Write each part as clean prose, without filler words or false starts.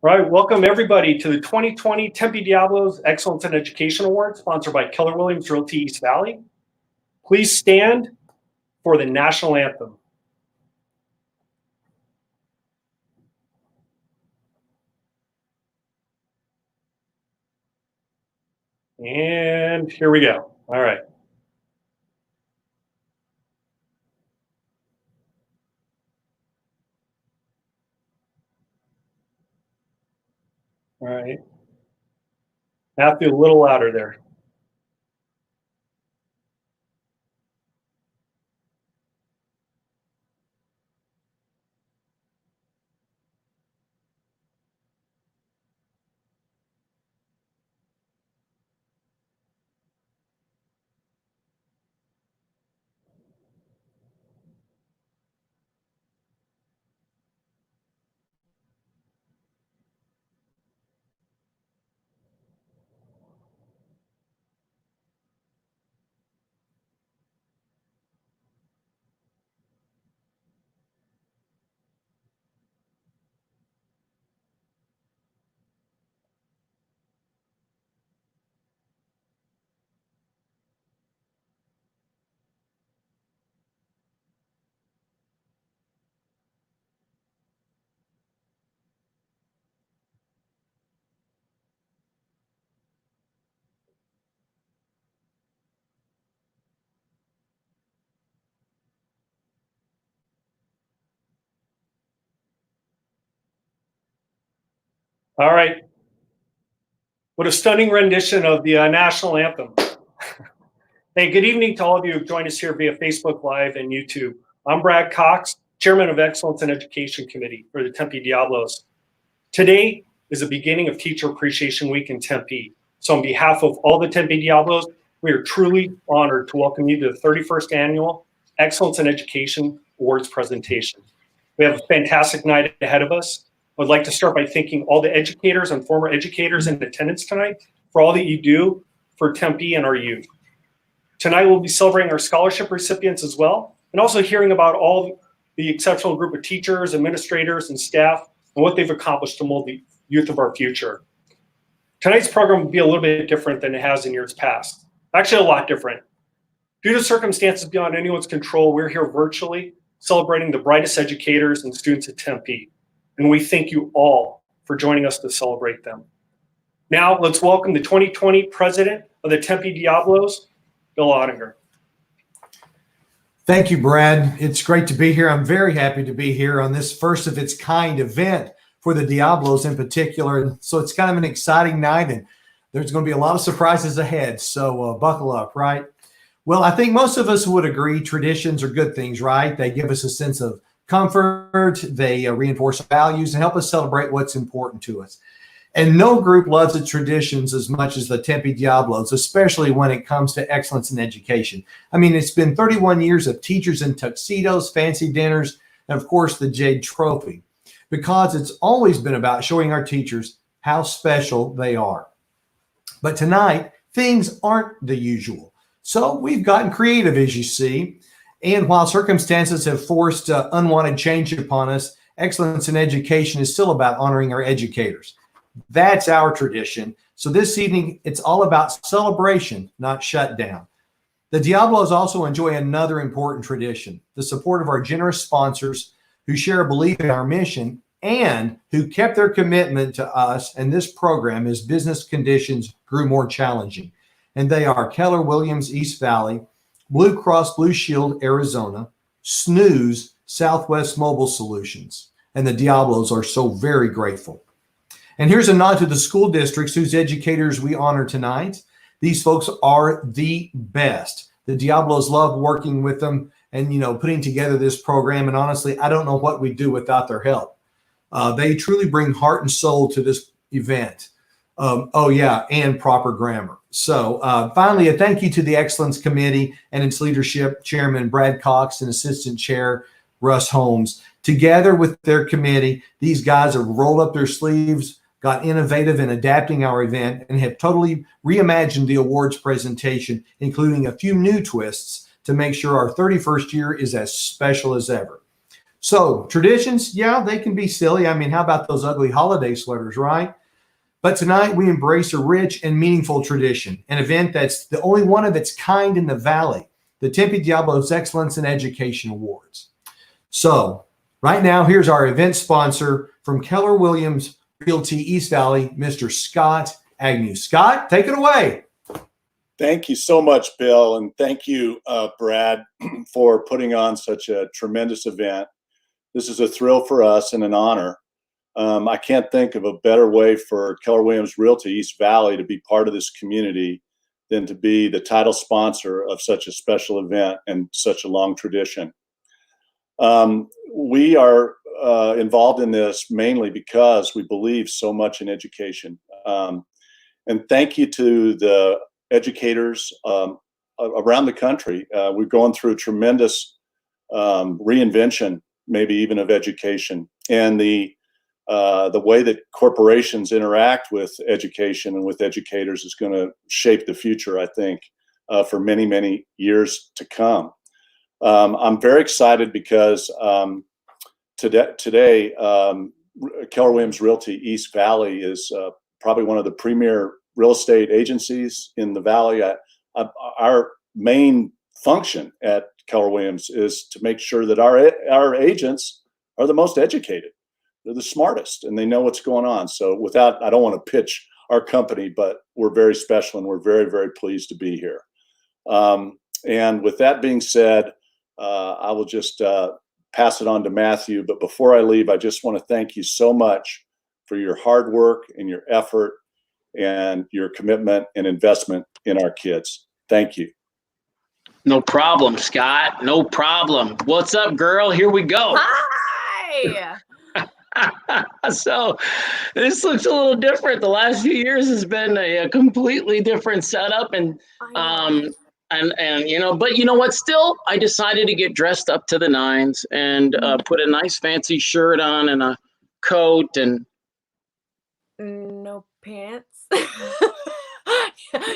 All right, welcome everybody to the 2020 Tempe Diablos Excellence in Education Award, sponsored by Keller Williams Realty East Valley. Please stand for the national anthem. And here we go. All right. All right. Matthew, a little louder there. All right. What a stunning rendition of the national anthem. Hey, good evening to all of you who've joined us here via Facebook Live and YouTube. I'm Brad Cox, Chairman of Excellence in Education Committee for the Tempe Diablos. Today is the beginning of Teacher Appreciation Week in Tempe. So on behalf of all the Tempe Diablos, we are truly honored to welcome you to the 31st Annual Excellence in Education Awards presentation. We have a fantastic night ahead of us. I'd like to start by thanking all the educators and former educators in attendance tonight for all that you do for Tempe and our youth. Tonight we'll be celebrating our scholarship recipients as well, and also hearing about all the exceptional group of teachers, administrators, and staff, and what they've accomplished to mold the youth of our future. Tonight's program will be a little bit different than it has in years past. Actually, a lot different. Due to circumstances beyond anyone's control, we're here virtually celebrating the brightest educators and students at Tempe. And we thank you all for joining us to celebrate them. Now, let's welcome the 2020 president of the Tempe Diablos, Bill Ottinger. Thank you, Brad. It's great to be here. I'm very happy to be here on this first of its kind event for the Diablos in particular. So it's kind of an exciting night, and there's going to be a lot of surprises ahead. So buckle up, right? Well, I think most of us would agree traditions are good things, right? They give us a sense of comfort, they reinforce values and help us celebrate what's important to us. And no group loves its traditions as much as the Tempe Diablos, especially when it comes to excellence in education. I mean, it's been 31 years of teachers in tuxedos, fancy dinners, and of course the Jade Trophy, because it's always been about showing our teachers how special they are. But tonight, things aren't the usual. So we've gotten creative, as you see. And while circumstances have forced unwanted change upon us, excellence in education is still about honoring our educators. That's our tradition. So this evening, it's all about celebration, not shutdown. The Diablos also enjoy another important tradition, the support of our generous sponsors who share a belief in our mission and who kept their commitment to us and this program as business conditions grew more challenging. And they are Keller Williams East Valley, Blue Cross Blue Shield Arizona, Snooze Southwest Mobile Solutions, and the Diablos are so very grateful. And here's a nod to the school districts whose educators we honor tonight. These folks are the best. The Diablos love working with them and, putting together this program. And honestly, I don't know what we'd do without their help. They truly bring heart and soul to this event. And proper grammar. So finally, a thank you to the Excellence Committee and its leadership, Chairman Brad Cox and Assistant Chair Russ Holmes. Together with their committee, these guys have rolled up their sleeves, got innovative in adapting our event, and have totally reimagined the awards presentation, including a few new twists to make sure our 31st year is as special as ever. So traditions, yeah, they can be silly. I mean, how about those ugly holiday sweaters, right? But tonight we embrace a rich and meaningful tradition, an event that's the only one of its kind in the Valley, the Tempe Diablos Excellence in Education Awards. So right now, here's our event sponsor from Keller Williams Realty East Valley, Mr. Scott Agnew. Scott, take it away. Thank you so much, Bill, and thank you, Brad, for putting on such a tremendous event. This is a thrill for us and an honor. I can't think of a better way for Keller Williams Realty East Valley to be part of this community than to be the title sponsor of such a special event and such a long tradition. We are involved in this mainly because we believe so much in education. And thank you to the educators around the country. We're going through a tremendous reinvention, maybe even of education, and the way that corporations interact with education and with educators is going to shape the future, I think, for many, many years to come. I'm very excited because today Keller Williams Realty East Valley is probably one of the premier real estate agencies in the Valley. Our main function at Keller Williams is to make sure that our agents are the most educated. They're the smartest and they know what's going on. So I don't want to pitch our company, but we're very special and we're very, very pleased to be here. And with that being said, I will just pass it on to Matthew. But before I leave, I just want to thank you so much for your hard work and your effort and your commitment and investment in our kids. Thank you. No problem, Scott. No problem. What's up, girl? Here we go. Hi. So this looks a little different. The last few years has been a completely different setup, and but you know what? Still, I decided to get dressed up to the nines and put a nice fancy shirt on and a coat and no pants.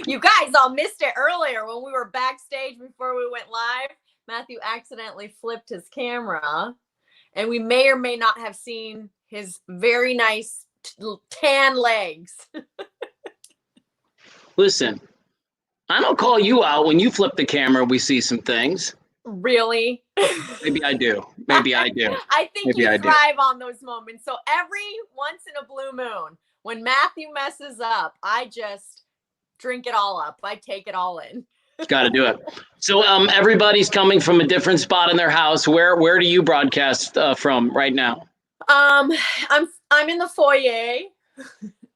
You guys all missed it earlier when we were backstage before we went live. Matthew accidentally flipped his camera, and we may or may not have seen his very nice tan legs. Listen, I don't call you out when you flip the camera. We see some things. Really? Maybe I do. Maybe I do. I think Maybe you thrive on those moments. So every once in a blue moon, when Matthew messes up, I just drink it all up. I take it all in. Got to do it. So everybody's coming from a different spot in their house. Where do you broadcast from right now? I'm in the foyer,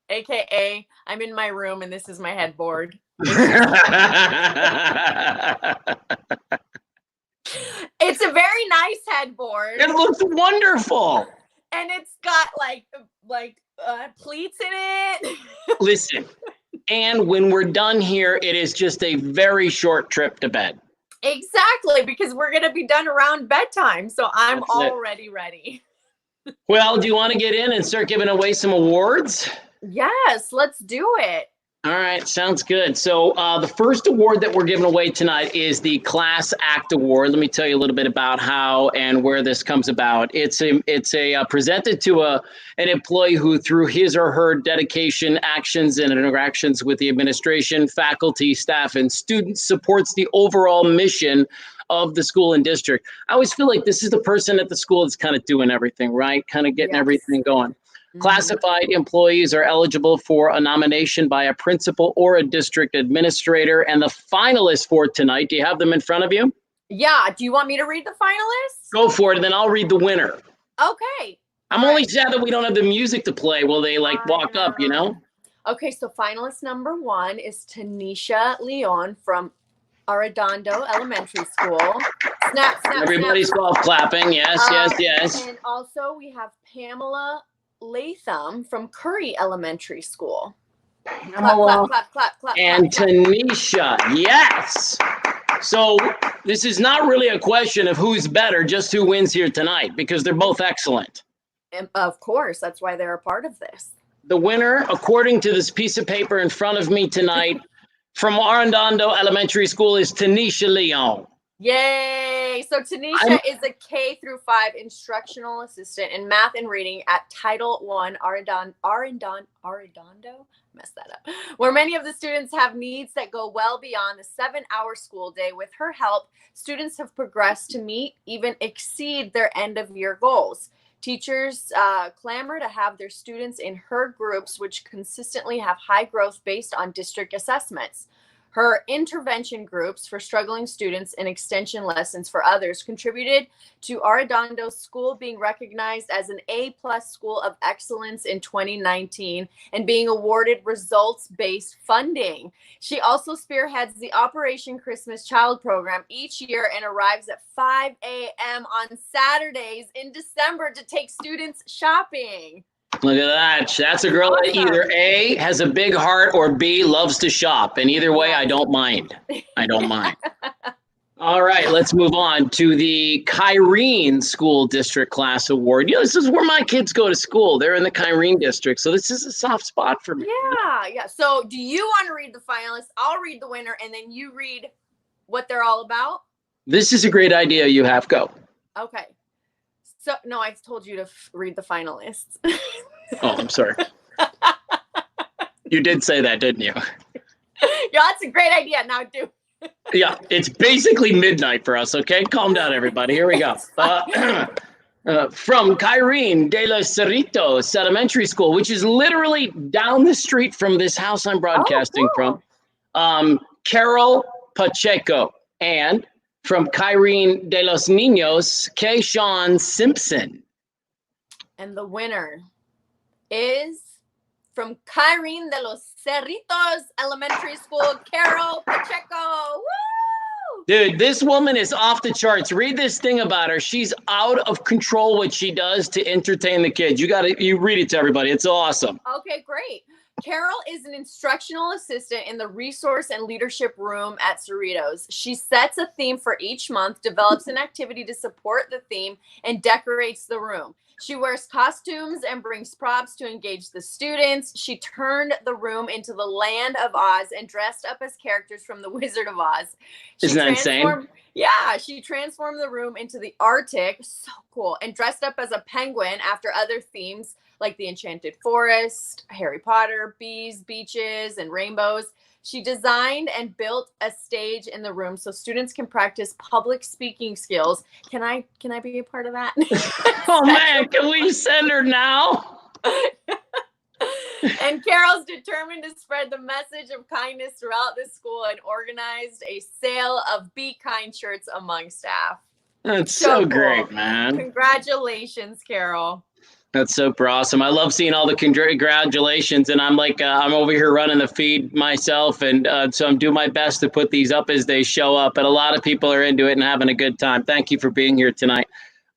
aka I'm in my room, and this is my headboard. It's a very nice headboard. It looks wonderful. And it's got like pleats in it. Listen, and when we're done here, it is just a very short trip to bed. Exactly, because we're going to be done around bedtime. So I'm That's already ready. Well, do you want to get in and start giving away some awards? Yes, let's do it. All right, sounds good. So the first award that we're giving away tonight is the Class Act Award. Let me tell you a little bit about how and where this comes about. It's presented to an employee who, through his or her dedication, actions, and interactions with the administration, faculty, staff, and students, supports the overall mission of the school and district. I always feel like this is the person at the school that's kind of doing everything, right? Kind of getting everything going. Classified employees are eligible for a nomination by a principal or a district administrator. And the finalists for tonight, do you have them in front of you? Yeah. Do you want me to read the finalists? Go for it, and then I'll read the winner. Okay. I'm only sad that we don't have the music to play while they walk up, you know? Okay, so finalist number 1 is Tanisha Leon from Arredondo Elementary School. Snap, snap, Everybody's golf clapping. Yes, yes. And also we have Pamela Latham from Curry Elementary School. Pamela Clap. and Tanisha, yes. So this is not really a question of who's better, just who wins here tonight, because they're both excellent. And of course, that's why they're a part of this. The winner, according to this piece of paper in front of me tonight, from Arredondo Elementary School is Tanisha Leon. Yay! So Tanisha is a K through 5 instructional assistant in math and reading at Title I Arredondo, messed that up, where many of the students have needs that go well beyond the 7-hour school day. With her help, students have progressed to meet, even exceed their end of year goals. Teachers clamor to have their students in her groups, which consistently have high growth based on district assessments. Her intervention groups for struggling students and extension lessons for others contributed to Arredondo's school being recognized as an A-plus school of excellence in 2019 and being awarded results-based funding. She also spearheads the Operation Christmas Child program each year and arrives at 5 a.m. on Saturdays in December to take students shopping. Look at that. That's a girl that either A, has a big heart, or B, loves to shop. And either way, I don't mind. I don't mind. All right, let's move on to the Kyrene School District Class Award. You know, this is where my kids go to school. They're in the Kyrene District, so this is a soft spot for me. Yeah. So do you want to read the finalists? I'll read the winner, and then you read what they're all about? This is a great idea you have. Go. Okay. So, no, I told you to read the finalists. Oh, I'm sorry. You did say that, didn't you? Yeah, that's a great idea. Now do. Yeah, it's basically midnight for us, okay? Calm down, everybody. Here we go. From Kyrene de los Cerritos Elementary School, which is literally down the street from this house I'm broadcasting from, Carol Pacheco. And from Kyrene de los Niños, Kayshawn Simpson. And the winner is from Kyrene de los Cerritos Elementary School, Carol Pacheco. Woo! Dude, this woman is off the charts. Read this thing about her. She's out of control what she does to entertain the kids. You read it to everybody. It's awesome. Okay, great. Carol is an instructional assistant in the resource and leadership room at Cerritos. She sets a theme for each month, develops an activity to support the theme, and decorates the room. She wears costumes and brings props to engage the students. She turned the room into the land of Oz and dressed up as characters from the Wizard of Oz. Isn't that insane? Yeah, she transformed the room into the Arctic. So cool. And dressed up as a penguin after other themes like the Enchanted Forest, Harry Potter, bees, beaches, and rainbows. She designed and built a stage in the room so students can practice public speaking skills. Can I be a part of that? Oh man, can we send her now? And Carol's determined to spread the message of kindness throughout the school and organized a sale of Be Kind shirts among staff. That's so cool. Great, man. Congratulations, Carol. That's super awesome. I love seeing all the congratulations, and I'm like, I'm over here running the feed myself, and so I'm doing my best to put these up as they show up, but a lot of people are into it and having a good time. Thank you for being here tonight.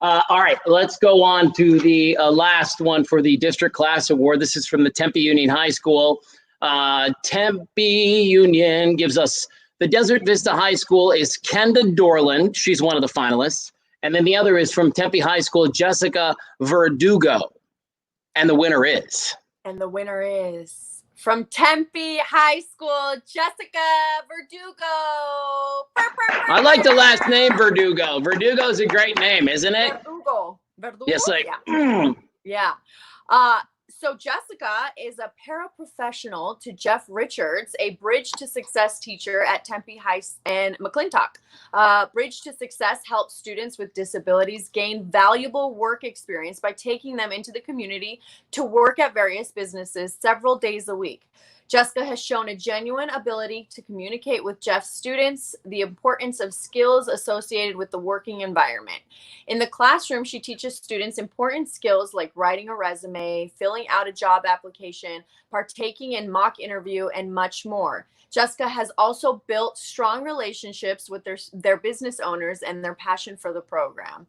All right, let's go on to the last one for the District Class Award. This is from the Tempe Union High School. Tempe Union gives us the Desert Vista High School is Kenda Dorland. She's one of the finalists. And then the other is from Tempe High School, Jessica Verdugo. And the winner is? And the winner is from Tempe High School, Jessica Verdugo. I like the last name, Verdugo. Verdugo is a great name, isn't it? Verdugo. Yes, like. Yeah. So Jessica is a paraprofessional to Jeff Richards, a Bridge to Success teacher at Tempe High and McClintock. Bridge to Success helps students with disabilities gain valuable work experience by taking them into the community to work at various businesses several days a week. Jessica has shown a genuine ability to communicate with Jeff's students the importance of skills associated with the working environment. In the classroom, she teaches students important skills like writing a resume, filling out a job application, partaking in mock interview, and much more. Jessica has also built strong relationships with their business owners and their passion for the program.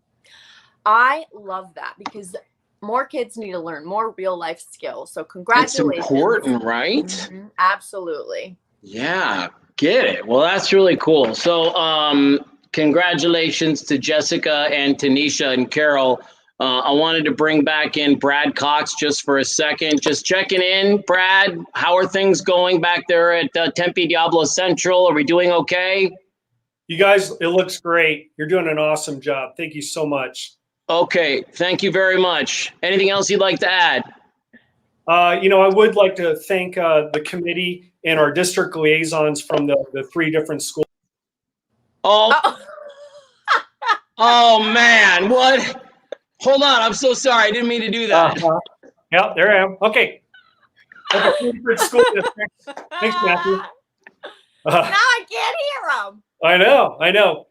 I love that because more kids need to learn more real life skills. So congratulations. It's important, right? Mm-hmm. Absolutely. Yeah, get it. Well, that's really cool. So congratulations to Jessica and Tanisha and Carol. I wanted to bring back in Brad Cox just for a second. Just checking in. Brad, how are things going back there at Tempe Diablos Central? Are we doing okay? You guys, it looks great. You're doing an awesome job. Thank you so much. Okay, thank you very much. Anything else you'd like to add? I would like to thank the committee and our district liaisons from the 3 different schools. Oh, oh man, what? Hold on, I'm so sorry. I didn't mean to do that. Yeah, there I am. Okay. Okay, different school districts. Thanks, Matthew. Now I can't hear him. I know.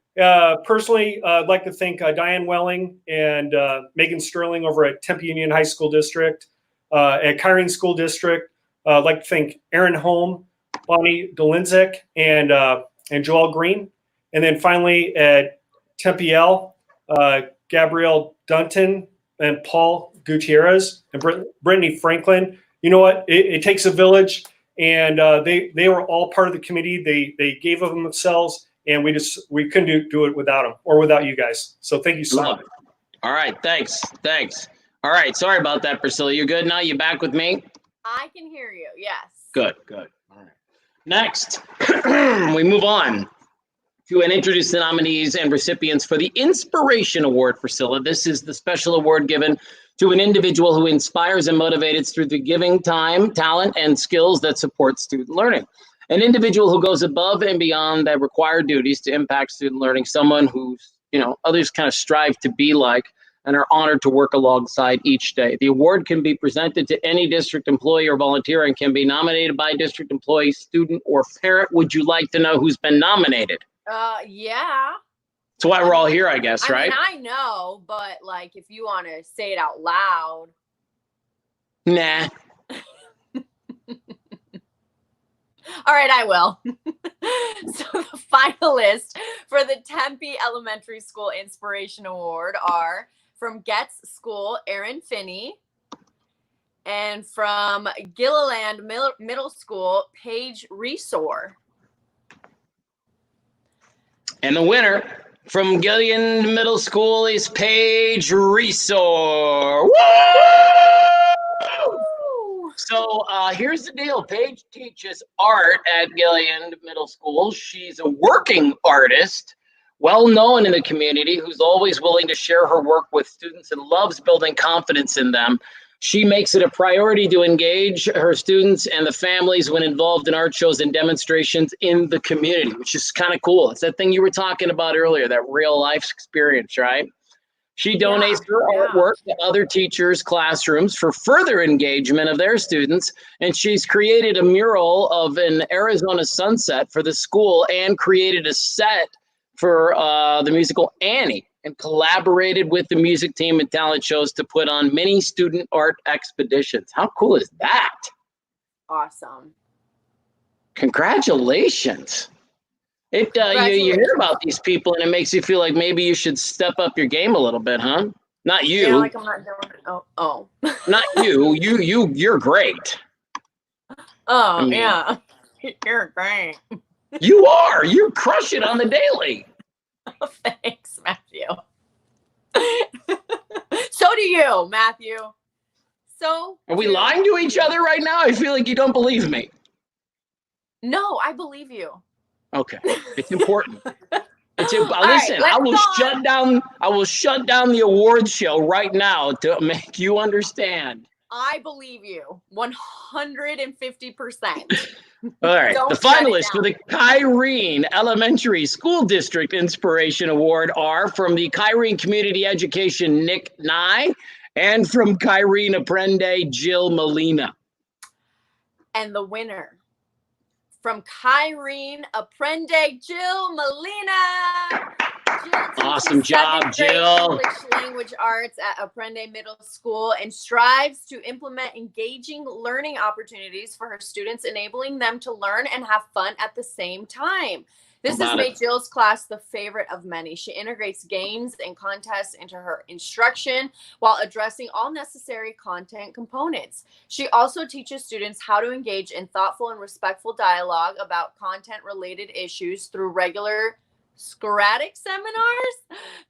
Personally, I'd like to thank Diane Welling and Megan Sterling over at Tempe Union High School District, at Kyrene School District. I'd like to thank Aaron Holm, Bonnie Dolinzik, and Joel Green. And then finally at Tempe L, Gabrielle Dunton and Paul Gutierrez and Brittany Franklin. You know what? It takes a village, and they were all part of the committee. They gave of themselves, and we couldn't do it without them or without you guys. So thank you so much. All right, thanks. All right, sorry about that, Priscilla. You good now? You back with me? I can hear you. Yes. Good. All right. Next, we move on to introduce the nominees and recipients for the Inspiration Award, Priscilla. This is the special award given to an individual who inspires and motivates through the giving time, talent, and skills that support student learning. An individual who goes above and beyond the required duties to impact student learning, someone who, others kind of strive to be like and are honored to work alongside each day. The award can be presented to any district employee or volunteer and can be nominated by district employee, student, or parent. Would you like to know who's been nominated? Yeah. That's why we're all here, I guess, right? I know, but like, if you want to say it out loud. Nah. All right, I will. So the finalists for the Tempe Elementary School Inspiration Award are from Getz School, Aaron Finney, and from Gilliland Middle School, Paige Resor. And the winner from Gilliland Middle School is Paige Resor. Woo! So here's the deal. Paige teaches art at Gilliland Middle School. She's a working artist, well known in the community, who's always willing to share her work with students and loves building confidence in them. She makes it a priority to engage her students and the families when involved in art shows and demonstrations in the community, which is kind of cool. It's that thing you were talking about earlier, that real life experience, right? She donates her artwork to other teachers' classrooms for further engagement of their students, and she's created a mural of an Arizona sunset for the school and created a set for the musical Annie, and collaborated with the music team and talent shows to put on many student art expeditions. How cool is that? Awesome. Congratulations. You hear about these people and it makes you feel like maybe you should step up your game a little bit, huh? Not you. Yeah, like I'm not doing it. Oh. Not you. You're great. Yeah. You're great. You are. You crush it on the daily. Oh, thanks, Matthew. So do you, Matthew. So are we lying to each other right now? I feel like you don't believe me. No, I believe you. Okay, it's important. Listen, Right, I will shut down the awards show right now to make you understand. I believe you 150%. All right, the finalists for the Kyrene Elementary School District Inspiration Award are from the Kyrene Community Education Nick Nye and from Kyrene Apprende Jill Molina. And the winner from Kyrene Apprende Jill Molina. Awesome job, Jill. English language arts at Apprende Middle School and strives to implement engaging learning opportunities for her students, enabling them to learn and have fun at the same time. This has made Jill's class the favorite of many. She integrates games and contests into her instruction while addressing all necessary content components. She also teaches students how to engage in thoughtful and respectful dialogue about content-related issues through regular sporadic seminars.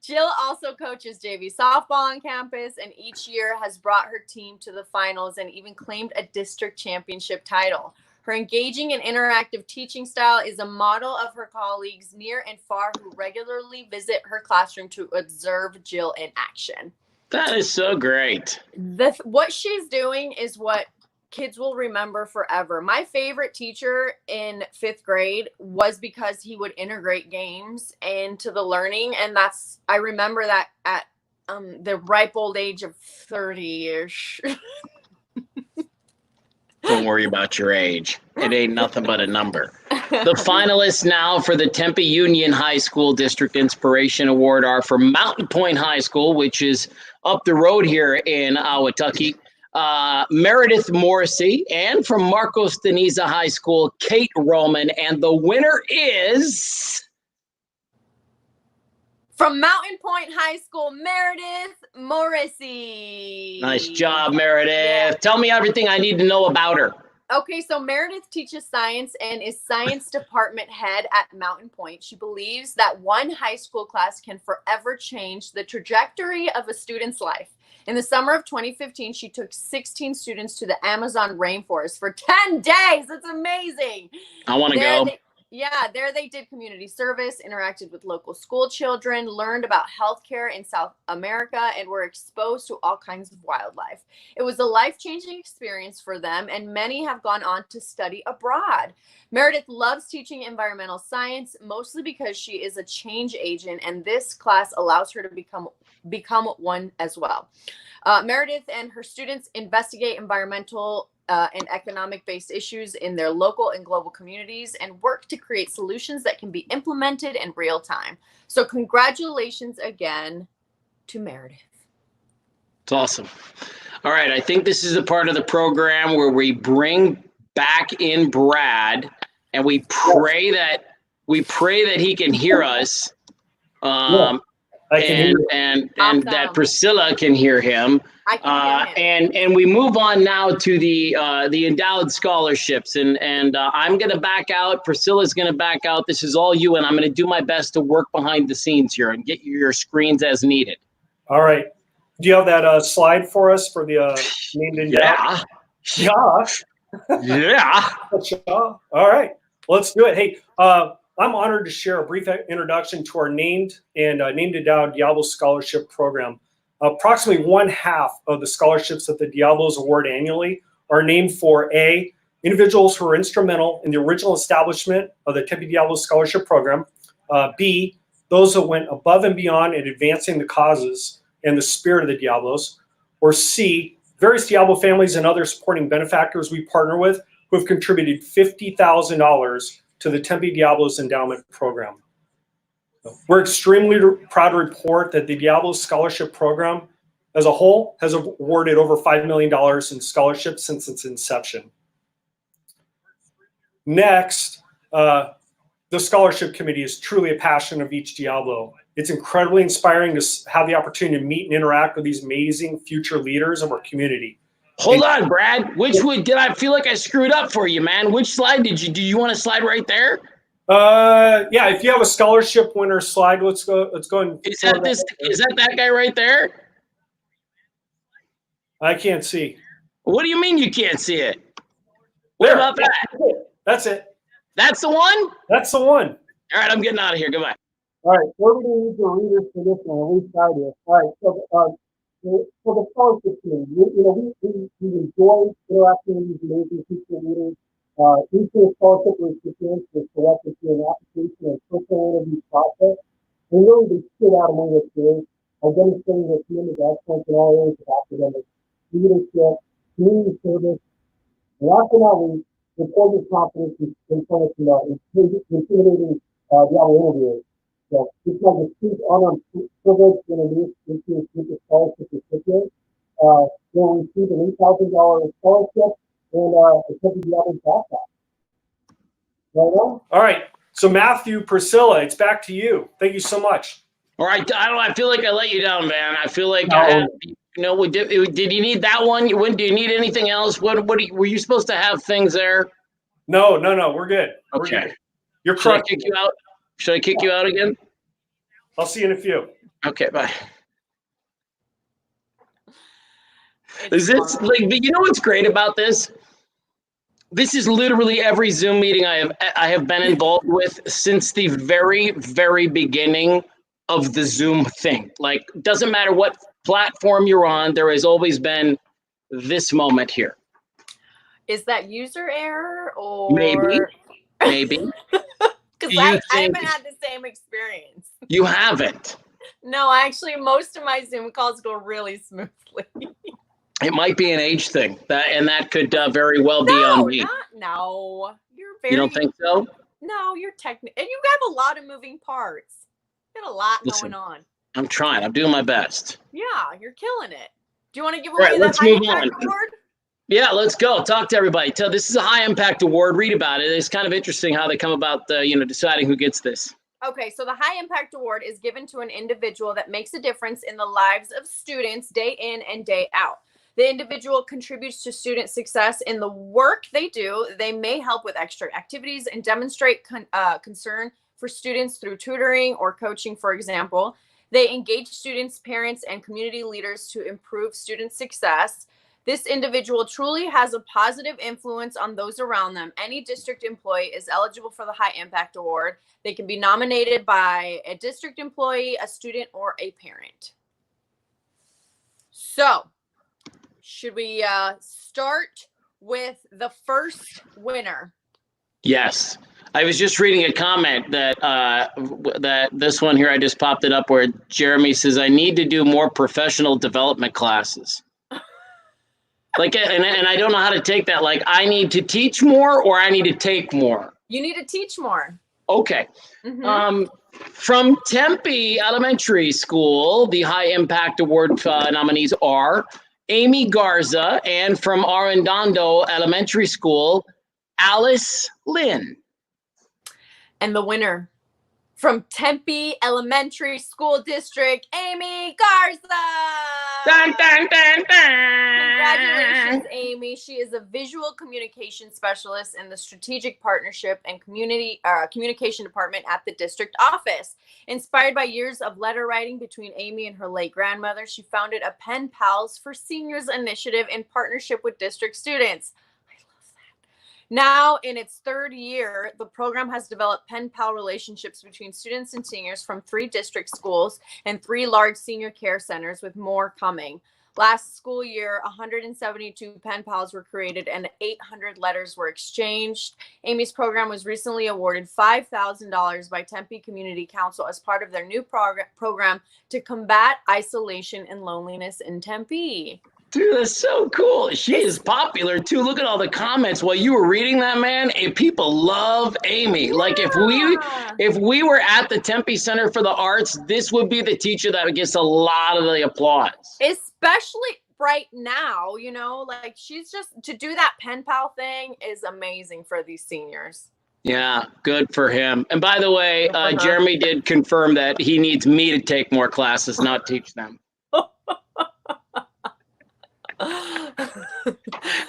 Jill also coaches JV softball on campus and each year has brought her team to the finals and even claimed a district championship title. Her engaging and interactive teaching style is a model of her colleagues near and far who regularly visit her classroom to observe Jill in action. That is so great. What she's doing is what kids will remember forever. My favorite teacher in 5th grade was because he would integrate games into the learning. And I remember that at the ripe old age of 30-ish. Don't worry about your age. It ain't nothing but a number. The finalists now for the Tempe Union High School District Inspiration Award are for Mountain Point High School, which is up the road here in Ahwatukee, Meredith Morrissey, and from Marcos Deniza High School, Kate Roman. And the winner is... from Mountain Point High School, Meredith Morrissey. Nice job, Meredith. Yeah. Tell me everything I need to know about her. Okay, so Meredith teaches science and is science department head at Mountain Point. She believes that one high school class can forever change the trajectory of a student's life. In the summer of 2015, she took 16 students to the Amazon rainforest for 10 days. That's amazing. I want to go. There they did community service, interacted with local school children, learned about healthcare in South America, and were exposed to all kinds of wildlife. It was a life-changing experience for them, and many have gone on to study abroad. Meredith loves teaching environmental science, mostly because she is a change agent, and this class allows her to become one as well. Meredith and her students investigate environmental and economic-based issues in their local and global communities and work to create solutions that can be implemented in real time. So congratulations again to Meredith. It's awesome. All right, I think this is the part of the program where we bring back in Brad and we pray that he can hear us. I can hear you. And Awesome. that Priscilla can hear him. I can hear him. And we move on now to the endowed scholarships. And I'm going to back out. Priscilla's going to back out. This is all you, and I'm going to do my best to work behind the scenes here and get your screens as needed. All right. Do you have that slide for us for the named endowed? Yeah. Yeah. All right. Let's do it. Hey, I'm honored to share a brief introduction to our named endowed Diablos Scholarship Program. Approximately 1/2 of the scholarships that the Diablos award annually are named for A, individuals who are instrumental in the original establishment of the Tempe Diablos Scholarship Program, B, those that went above and beyond in advancing the causes and the spirit of the Diablos, or C, various Diablo families and other supporting benefactors we partner with who have contributed $50,000 to the Tempe Diablos Endowment Program. We're extremely proud to report that the Diablos Scholarship Program as a whole has awarded over $5 million in scholarships since its inception. Next, the Scholarship Committee is truly a passion of each Diablo. It's incredibly inspiring to have the opportunity to meet and interact with these amazing future leaders of our community. Hold on, Brad. Did I feel like I screwed up for you, man? Which slide do you want to slide right there? Yeah, if you have a scholarship winner slide, let's go and is that guy right there? I can't see. What do you mean you can't see it? What about that? That's it. That's the one? That's the one. All right, I'm getting out of here. Goodbye. All right, everybody needs a reader for this one, at least I do. All right, so for the scholarship committee, we enjoy interacting with these amazing future leaders. Each of the scholarship recipients was selected through an application and personal interview process. And really, they stood out among their peers by demonstrating their commitment to excellence in all areas of academics, leadership, community service, and last but not least, reporting confidence in front of intimidating Diablo interviewers. So it's my distinct honor and privilege to introduce this year's group of scholarship recipients. They'll receive an $8,000 scholarship and a Tempe Diablos backpack. Right on? All right. So Matthew, Priscilla, it's back to you. Thank you so much. All right. I feel like I let you down, man. I feel like did you need that one? Do you need anything else? Were you supposed to have things there? No. We're good. Okay. We're good. You're Should I correct. kick you out? Should I kick you out again? I'll see you in a few. Okay, bye. Is this like? You know what's great about this? This is literally every Zoom meeting I have been involved with since the very, very beginning of the Zoom thing. Like, doesn't matter what platform you're on, there has always been this moment here. Is that user error or Maybe. because I haven't had the same experience. You haven't. No, actually, most of my Zoom calls go really smoothly. It might be an age thing, that could very well be on me. No, you're very. You don't think so? No, you're technical, and you have a lot of moving parts. You got a lot going on. I'm trying. I'm doing my best. Yeah, you're killing it. Do you want to give All away right, the high impact on. award? Yeah, let's go. Talk to everybody. This is a high impact award. Read about it. It's kind of interesting how they come about, deciding who gets this. Okay, so the High Impact Award is given to an individual that makes a difference in the lives of students day in and day out. The individual contributes to student success in the work they do. They may help with extra activities and demonstrate concern for students through tutoring or coaching, for example. They engage students, parents, and community leaders to improve student success. This individual truly has a positive influence on those around them. Any district employee is eligible for the High Impact Award. They can be nominated by a district employee, a student, or a parent. So, should we start with the first winner? Yes. I was just reading a comment that this one here, I just popped it up, where Jeremy says, I need to do more professional development classes. Like, and I don't know how to take that. Like, I need to teach more or I need to take more? You need to teach more. Okay. Mm-hmm. From Tempe Elementary School, the High Impact Award nominees are Amy Garza, and from Arredondo Elementary School, Alice Lynn. And the winner from Tempe Elementary School District, Amy Garza. Dun, dun, dun, dun. Congratulations, Amy. She is a visual communication specialist in the Strategic Partnership and Communication Department at the district office. Inspired by years of letter writing between Amy and her late grandmother, she founded a Pen Pals for Seniors initiative in partnership with district students. Now, in its third year, the program has developed pen pal relationships between students and seniors from 3 district schools and 3 large senior care centers, with more coming. Last school year, 172 pen pals were created and 800 letters were exchanged. Amy's program was recently awarded $5,000 by Tempe Community Council as part of their new program to combat isolation and loneliness in Tempe. Dude, that's so cool. She is popular too. Look at all the comments while you were reading that, man. And people love Amy. Yeah. Like if we were at the Tempe Center for the Arts, this would be the teacher that gets a lot of the applause. Especially right now, like she's just, to do that pen pal thing is amazing for these seniors. Yeah, good for him. And by the way, Jeremy did confirm that he needs me to take more classes, not teach them.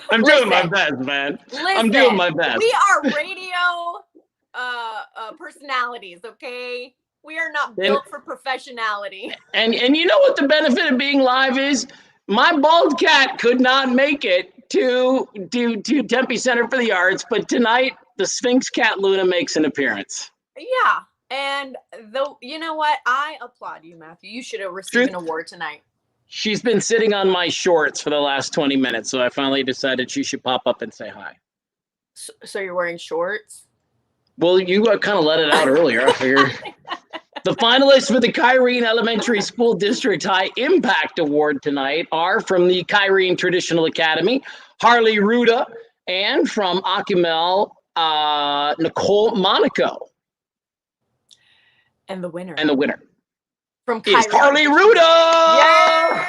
I'm doing my best, man. I'm doing my best. We are radio personalities, okay? We are not built for professionality. And you know what the benefit of being live is? My bald cat could not make it to Tempe Center for the Arts, but tonight the Sphinx cat Luna makes an appearance. Yeah, and you know what? I applaud you, Matthew. You should have received an award tonight. She's been sitting on my shorts for the last 20 minutes, so I finally decided she should pop up and say hi. So you're wearing shorts? Well, you kind of let it out earlier. I figured. The finalists for the Kyrene Elementary School District High Impact Award tonight are from the Kyrene Traditional Academy, Harley Ruda, and from Akimel, Nicole Monaco. And the winner. From is Harley Ruda. Yeah.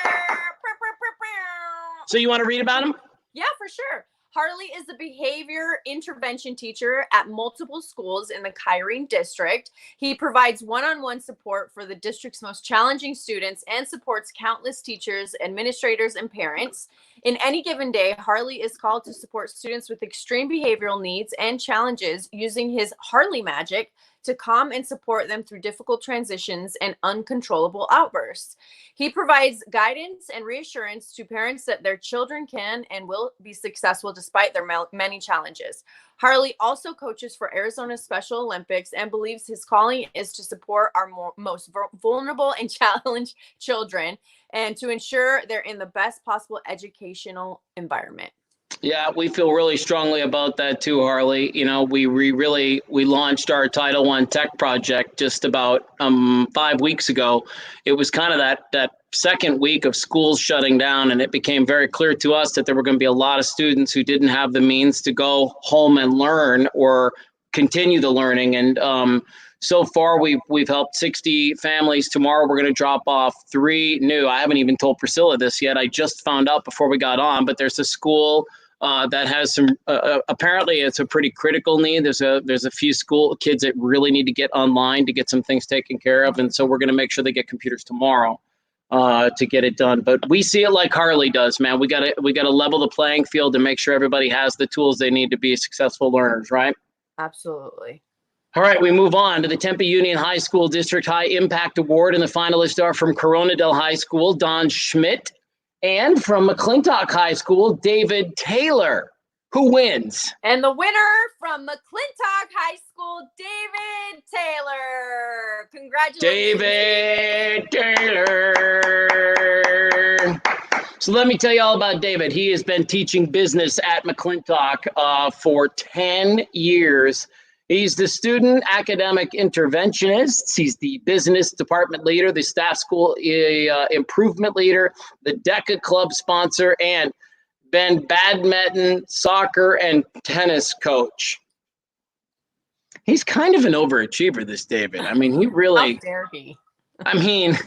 So you want to read about him? Yeah, for sure. Harley is a behavior intervention teacher at multiple schools in the Kyrene district. He provides one-on-one support for the district's most challenging students and supports countless teachers, administrators, and parents. In any given day, Harley is called to support students with extreme behavioral needs and challenges using his Harley magic to calm and support them through difficult transitions and uncontrollable outbursts. He provides guidance and reassurance to parents that their children can and will be successful despite their many challenges. Harley also coaches for Arizona Special Olympics and believes his calling is to support our most vulnerable and challenged children and to ensure they're in the best possible educational environment. Yeah, we feel really strongly about that too, Harley. You know, we launched our Title I Tech project just about 5 weeks ago. It was kind of that second week of schools shutting down, and it became very clear to us that there were going to be a lot of students who didn't have the means to go home and learn or continue the learning. And so far, we've helped 60 families. Tomorrow, we're going to drop off 3 new. I haven't even told Priscilla this yet. I just found out before we got on, but there's a school that has some. Apparently, it's a pretty critical need. There's a few school kids that really need to get online to get some things taken care of, and so we're going to make sure they get computers tomorrow to get it done. But we see it like Harley does, man. We got to level the playing field and make sure everybody has the tools they need to be successful learners, right? Absolutely. All right, we move on to the Tempe Union High School District High Impact Award, and the finalists are from Coronadel High School, Don Schmidt, and from McClintock High School, David Taylor. Who wins? And the winner from McClintock High School, David Taylor. Congratulations. David Taylor. So let me tell you all about David. He has been teaching business at McClintock for 10 years. He's the student academic interventionist. He's the business department leader, the staff school improvement leader, the DECA club sponsor, and been badminton, soccer, and tennis coach. He's kind of an overachiever, this David. I mean, he really, How dare he? I mean,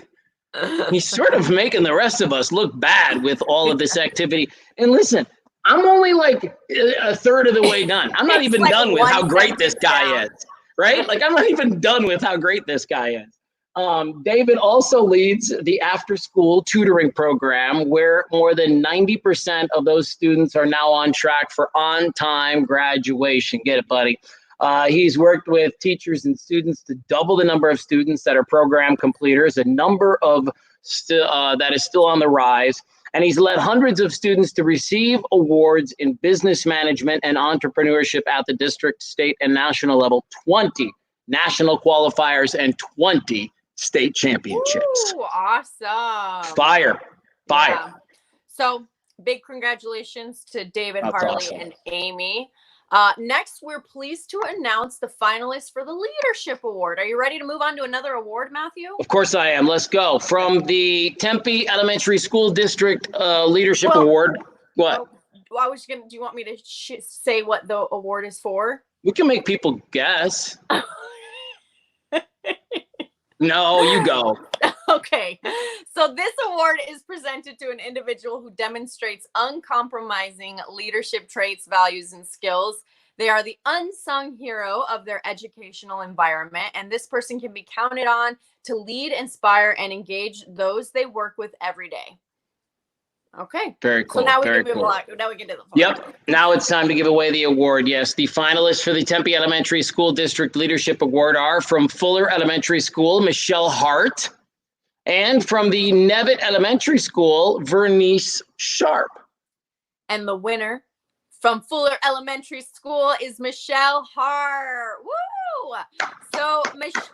he's sort of making the rest of us look bad with all of this activity. And listen, I'm only like a third of the way done. I'm not even like done with how great this guy down. is, right? Like, I'm not even done with how great this guy is. David also leads the after-school tutoring program, where more than 90% of those students are now on track for on-time graduation. Get it, buddy? He's worked with teachers and students to double the number of students that are program completers, a number of that is still on the rise. And he's led hundreds of students to receive awards in business management and entrepreneurship at the district, state, and national level, 20 national qualifiers and 20 state championships. Ooh, awesome. Fire. Yeah. So big congratulations to David, That's Harley, awesome. and Amy. Next, we're pleased to announce the finalists for the Leadership Award. Are you ready to move on to another award, Matthew? Of course I am. Let's go. From the Tempe Elementary School District Leadership Award. What? I was gonna. Do you want me to say what the award is for? We can make people guess. No, you go. Okay. So this award is presented to an individual who demonstrates uncompromising leadership traits, values, and skills. They are the unsung hero of their educational environment, and this person can be counted on to lead, inspire, and engage those they work with every day. Okay. Very cool. So now we Very can cool. now we can do the phone. Yep. Now it's time to give away the award. Yes, the finalists for the Tempe Elementary School District Leadership Award are from Fuller Elementary School, Michelle Hart, and from the Nevitt Elementary School, Vernice Sharp. And the winner from Fuller Elementary School is Michelle Hart. Woo! So Michelle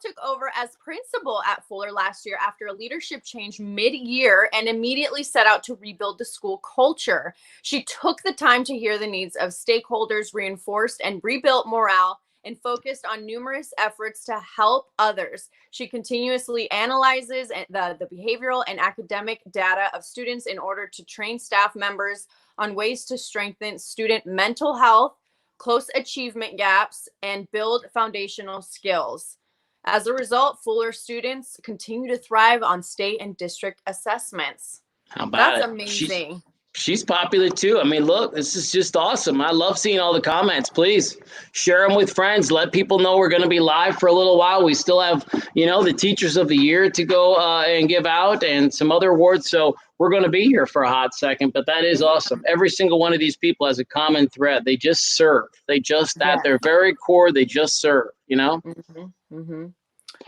took over as principal at Fuller last year after a leadership change mid-year and immediately set out to rebuild the school culture. She took the time to hear the needs of stakeholders, reinforced and rebuilt morale, and focused on numerous efforts to help others. She continuously analyzes the behavioral and academic data of students in order to train staff members on ways to strengthen student mental health, close achievement gaps, and build foundational skills. As a result, Fuller students continue to thrive on state and district assessments. How about That's it? amazing. She's popular too. I mean, look, this is just awesome. I love seeing all the comments. Please share them with friends. Let people know we're going to be live for a little while. We still have, the Teachers of the Year to go and give out and some other awards. So we're going to be here for a hot second, but that is awesome. Every single one of these people has a common thread. They just serve. They just, at their very core, they just serve,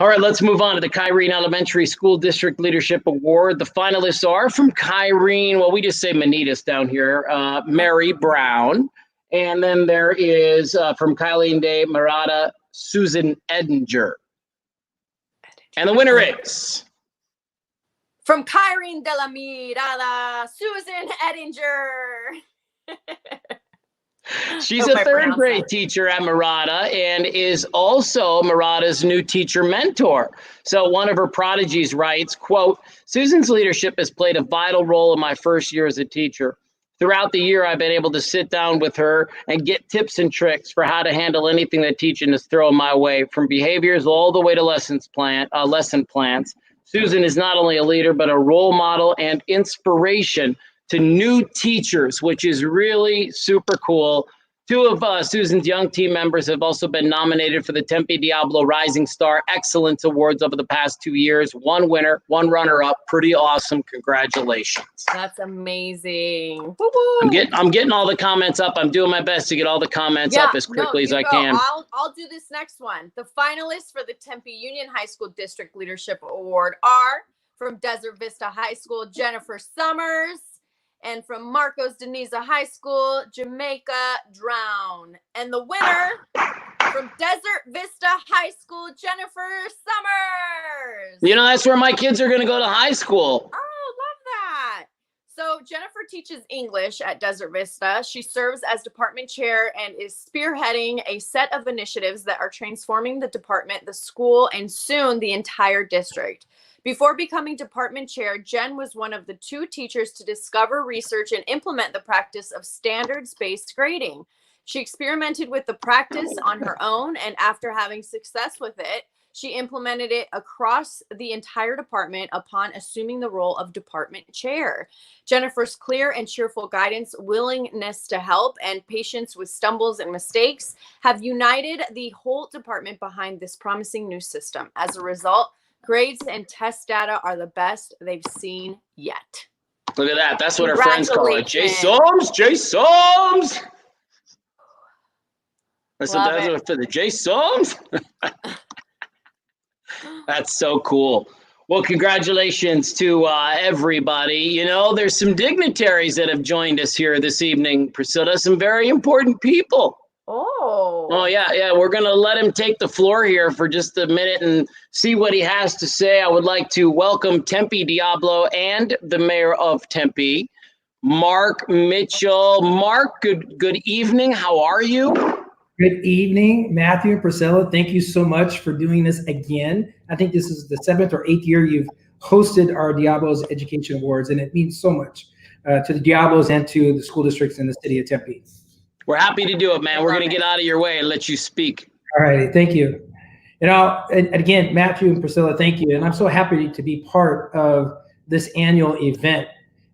All right, let's move on to the Kyrene Elementary School District Leadership Award. The finalists are from Kyrene, well, we just say Manitas down here, Mary Brown. And then there is from Kyrene de Marada, Susan Edinger. And the winner is... From Kyrene de la Mirada, Susan Edinger. She's a third grade teacher at Marada and is also Marada's new teacher mentor. So one of her prodigies writes, quote, Susan's leadership has played a vital role in my first year as a teacher. Throughout the year, I've been able to sit down with her and get tips and tricks for how to handle anything that teaching is throwing my way, from behaviors all the way to lesson plans. Susan is not only a leader, but a role model and inspiration to new teachers, which is really super cool. Two of Susan's young team members have also been nominated for the Tempe Diablo Rising Star Excellence Awards over the past 2 years. One winner, one runner-up. Pretty awesome. Congratulations. That's amazing. Woo-woo. I'm getting all the comments up. I'm doing my best to get all the comments up as quickly as I can. I'll do this next one. The finalists for the Tempe Union High School District Leadership Award are from Desert Vista High School, Jennifer Summers. And from Marcos Deniza High School, Jamaica Drown. And the winner from Desert Vista High School, Jennifer Summers. That's where my kids are going to go to high school. Oh, love that. So Jennifer teaches English at Desert Vista. She serves as department chair and is spearheading a set of initiatives that are transforming the department, the school, and soon the entire district. Before becoming department chair, Jen was one of the 2 teachers to discover, research, and implement the practice of standards-based grading. She experimented with the practice on her own, and after having success with it, she implemented it across the entire department upon assuming the role of department chair. Jennifer's clear and cheerful guidance, willingness to help, and patience with stumbles and mistakes have united the whole department behind this promising new system. As a result, grades and test data are the best they've seen yet. Look at that. That's what our friends call it. Jay Soames. Jay Soames. That's what for the Jay Soames. That's so cool. Well, congratulations to everybody. There's some dignitaries that have joined us here this evening, Priscilla, some very important people. Oh, yeah. We're going to let him take the floor here for just a minute and see what he has to say. I would like to welcome Tempe Diablo and the mayor of Tempe, Mark Mitchell. Mark, good evening. How are you? Good evening, Matthew and Priscilla. Thank you so much for doing this again. I think this is the 7th or 8th year you've hosted our Diablos Education Awards, and it means so much to the Diablos and to the school districts in the city of Tempe. We're happy to do it, man. We're going to get out of your way and let you speak. All righty. Thank you. And again, Matthew and Priscilla, thank you. And I'm so happy to be part of this annual event,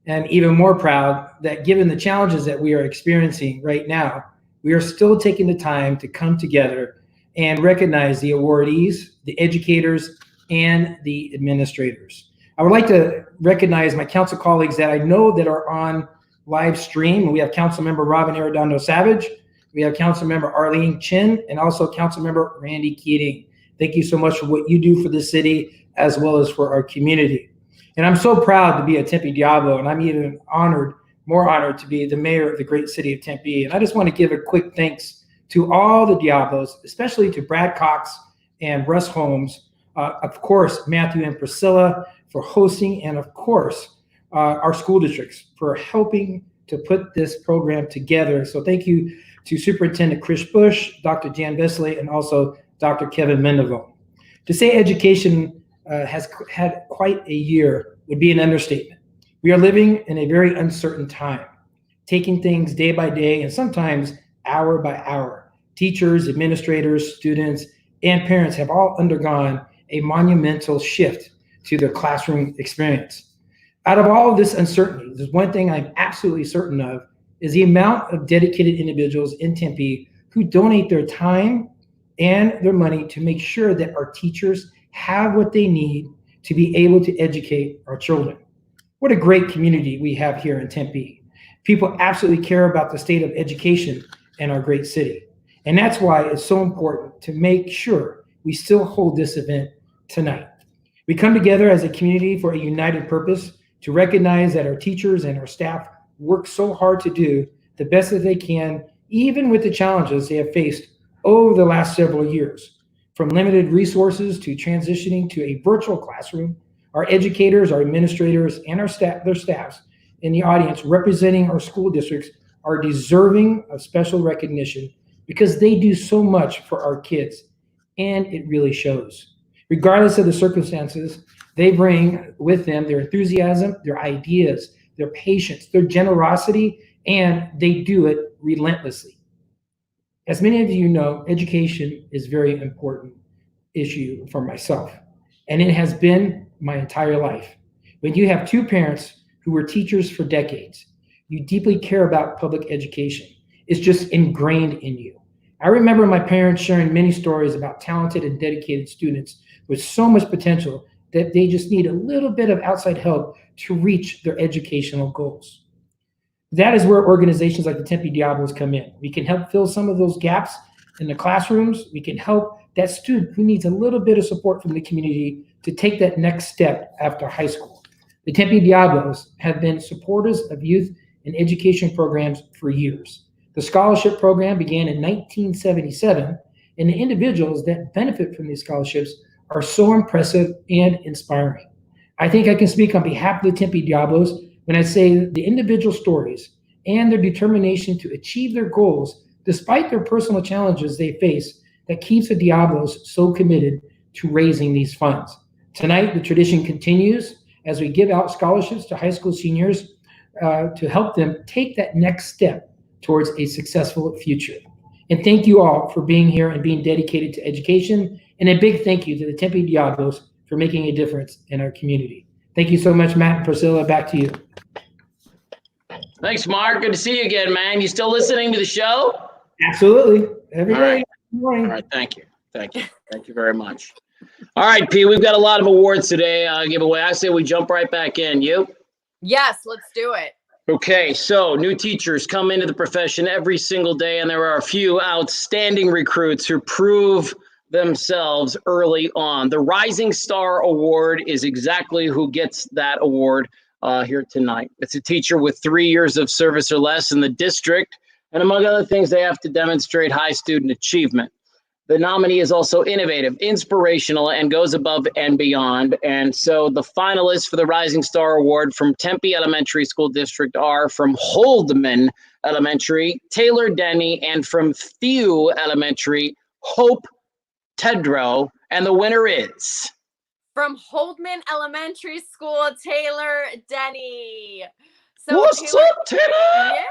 and even more proud that given the challenges that we are experiencing right now, we are still taking the time to come together and recognize the awardees, the educators, and the administrators. I would like to recognize my council colleagues that I know that are on live stream. We have Councilmember Robin Arredondo Savage, we have Councilmember Arlene Chin, and also Councilmember Randy Keating. Thank you so much for what you do for the city as well as for our community. And I'm so proud to be a Tempe Diablo, and I'm even more honored to be the mayor of the great city of Tempe. And I just want to give a quick thanks to all the Diablos, especially to Brad Cox and Russ Holmes, of course, Matthew and Priscilla for hosting, and of course, our school districts for helping to put this program together. So thank you to Superintendent Chris Bush, Dr. Jan Besley, and also Dr. Kevin Mendeville. To say education has had quite a year would be an understatement. We are living in a very uncertain time, taking things day by day and sometimes hour by hour. Teachers, administrators, students, and parents have all undergone a monumental shift to their classroom experience. Out of all of this uncertainty, there's one thing I'm absolutely certain of is the amount of dedicated individuals in Tempe who donate their time and their money to make sure that our teachers have what they need to be able to educate our children. What a great community we have here in Tempe. People absolutely care about the state of education in our great city. And that's why it's so important to make sure we still hold this event tonight. We come together as a community for a united purpose to recognize that our teachers and our staff work so hard to do the best that they can, even with the challenges they have faced over the last several years. From limited resources to transitioning to a virtual classroom, our educators, our administrators, and their staffs in the audience representing our school districts are deserving of special recognition because they do so much for our kids, and it really shows. Regardless of the circumstances, they bring with them their enthusiasm, their ideas, their patience, their generosity, and they do it relentlessly. As many of you know, education is a very important issue for myself, and it has been my entire life. When you have two parents who were teachers for decades, you deeply care about public education. It's just ingrained in you. I remember my parents sharing many stories about talented and dedicated students with so much potential that they just need a little bit of outside help to reach their educational goals. That is where organizations like the Tempe Diablos come in. We can help fill some of those gaps in the classrooms. We can help that student who needs a little bit of support from the community to take that next step after high school. The Tempe Diablos have been supporters of youth and education programs for years. The scholarship program began in 1977, and the individuals that benefit from these scholarships are so impressive and inspiring. I think I can speak on behalf of the Tempe Diablos when I say the individual stories and their determination to achieve their goals despite their personal challenges they face that keeps the Diablos so committed to raising these funds. Tonight, the tradition continues as we give out scholarships to high school seniors to help them take that next step towards a successful future. And thank you all for being here and being dedicated to education. And a big thank you to the Tempe Diablos for making a difference in our community. Thank you so much, Matt and Priscilla. Back to you. Thanks, Mark. Good to see you again, man. You still listening to the show? Absolutely. Every All day. right. Good morning. All right. Thank you. Thank you. Thank you very much. All right, P, we've got a lot of awards today. Give away. I say we jump right back in. You? Yes, let's do it. Okay, so new teachers come into the profession every single day, and there are a few outstanding recruits who prove themselves early on. The Rising Star Award is exactly who gets that award here tonight. It's a teacher with 3 years of service or less in the district, and among other things, they have to demonstrate high student achievement. The nominee is also innovative, inspirational, and goes above and beyond. And so the finalists for the Rising Star Award from Tempe Elementary School District are from Holdman Elementary, Taylor Denny, and from Thew Elementary, Hope Tedrow. And the winner is... From Holdman Elementary School, Taylor Denny. So What's up, Taylor? Yeah.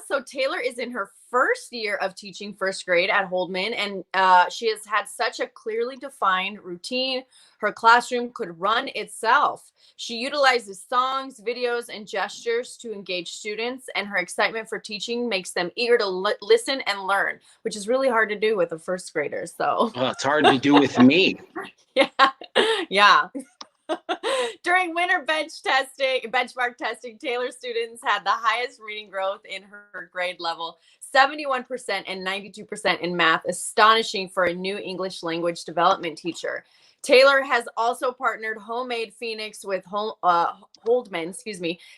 So Taylor is in her first year of teaching first grade at Holdman, and she has had such a clearly defined routine. Her classroom could run itself. She utilizes songs, videos, and gestures to engage students, and her excitement for teaching makes them eager to listen and learn, which is really hard to do with a first grader. So it's hard to do with me. Yeah. During winter benchmark testing, Taylor students had the highest reading growth in her grade level, 71% and 92% in math, astonishing for a new English language development teacher. Taylor has also partnered Homemade Phoenix with Holdman,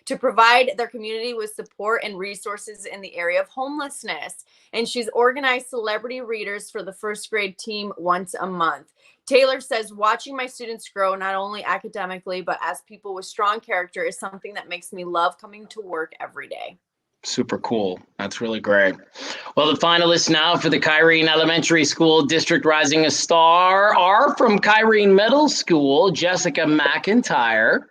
to provide their community with support and resources in the area of homelessness. And she's organized celebrity readers for the first grade team once a month. Taylor says, watching my students grow, not only academically, but as people with strong character, is something that makes me love coming to work every day. Super cool. That's really great. Well, the finalists now for the Kyrene Elementary School District Rising Star are from Kyrene Middle School, Jessica McIntyre,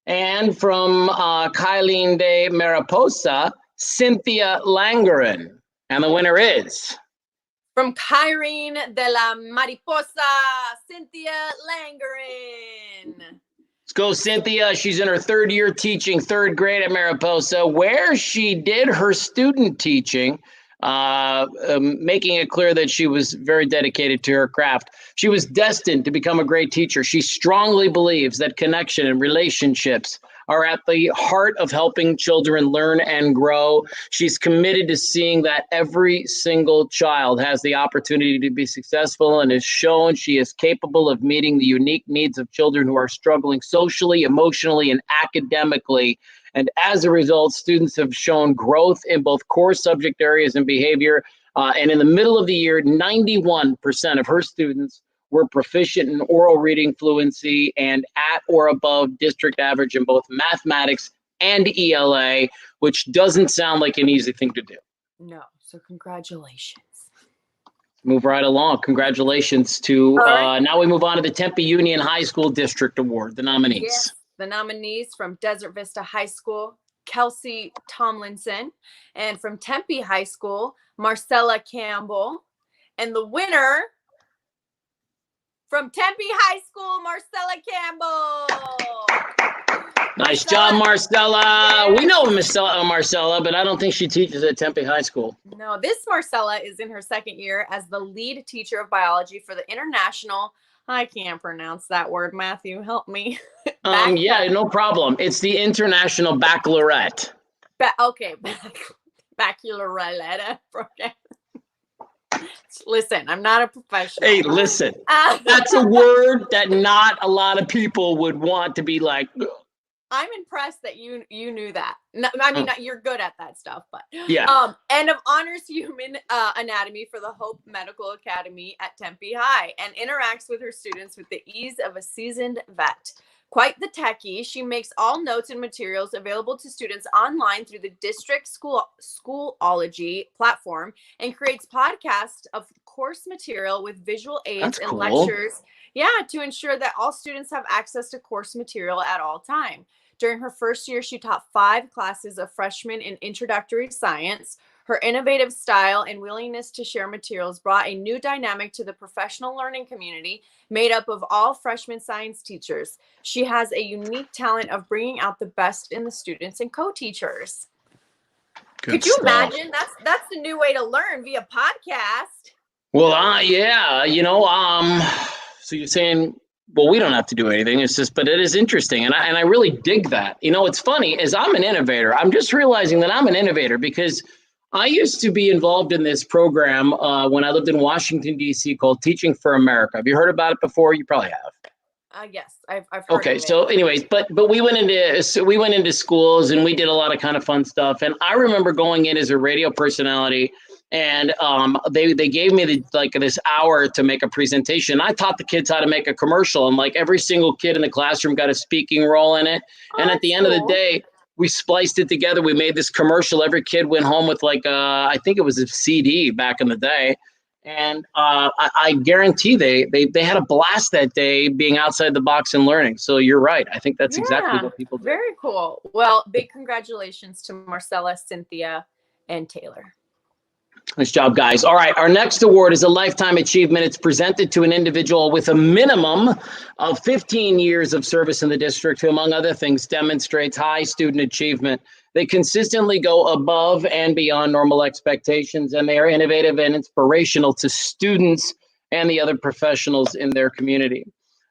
and from Kylene de Mariposa, Cynthia Langeren. And the winner is... From Kyrene de la Mariposa, Cynthia Langeren. Let's go, Cynthia. She's in her third year teaching third grade at Mariposa, where she did her student teaching, making it clear that she was very dedicated to her craft. She was destined to become a great teacher. She strongly believes that connection and relationships are at the heart of helping children learn and grow. She's committed to seeing that every single child has the opportunity to be successful, and has shown she is capable of meeting the unique needs of children who are struggling socially, emotionally, and academically. And as a result, students have shown growth in both core subject areas and behavior. And in the middle of the year, 91% of her students were proficient in oral reading fluency and at or above district average in both mathematics and ELA, which doesn't sound like an easy thing to do. No. So congratulations. Move right along. Congratulations to, All right. now we move on to the Tempe Union High School District Award, the nominees. Yes. The nominees from Desert Vista High School, Kelsey Tomlinson, and from Tempe High School, Marcella Campbell. And the winner from Tempe High School, Marcella Campbell. Nice job, Marcella. We know Marcella, but I don't think she teaches at Tempe High School. No, this Marcella is in her second year as the lead teacher of biology for the International, I can't pronounce that word, Matthew, help me. Yeah, no problem. It's the International Baccalaureate. Okay, baccalaureate. Okay. Listen, I'm not a professional. Hey, listen, that's a word that not a lot of people would want to be like. I'm impressed that you knew that. No, I mean, you're good at that stuff, but yeah. And of honors human anatomy for the Hope Medical Academy at Tempe High, and interacts with her students with the ease of a seasoned vet. Quite the techie, she makes all notes and materials available to students online through the district Schoolology platform, and creates podcasts of course material with visual aids. That's and cool. Lectures. Yeah, to ensure that all students have access to course material at all time. During her first year, she taught 5 classes of freshmen in introductory science. Her innovative style and willingness to share materials brought a new dynamic to the professional learning community made up of all freshman science teachers. She has a unique talent of bringing out the best in the students and co-teachers. Could you imagine? That's the new way to learn, via podcast. Well, yeah, so you're saying, well, we don't have to do anything. It's just, but it is interesting. And I really dig that. It's funny, as I'm an innovator, I'm just realizing that I'm an innovator because I used to be involved in this program when I lived in Washington, D.C. called Teaching for America. Have you heard about it before? You probably have. Yes, I've heard okay, of it. So anyways, but we went into schools and we did a lot of kind of fun stuff. And I remember going in as a radio personality, and they gave me this hour to make a presentation. I taught the kids how to make a commercial, and like every single kid in the classroom got a speaking role in it. And at the end of the day, we spliced it together. We made this commercial. Every kid went home with I think it was a CD back in the day. And I guarantee they had a blast that day being outside the box and learning. So you're right. I think that's exactly what people do. Very cool. Well, big congratulations to Marcella, Cynthia, and Taylor. Nice job, guys. All right. Our next award is a lifetime achievement. It's presented to an individual with a minimum of 15 years of service in the district, who, among other things, demonstrates high student achievement. They consistently go above and beyond normal expectations, and they are innovative and inspirational to students and the other professionals in their community.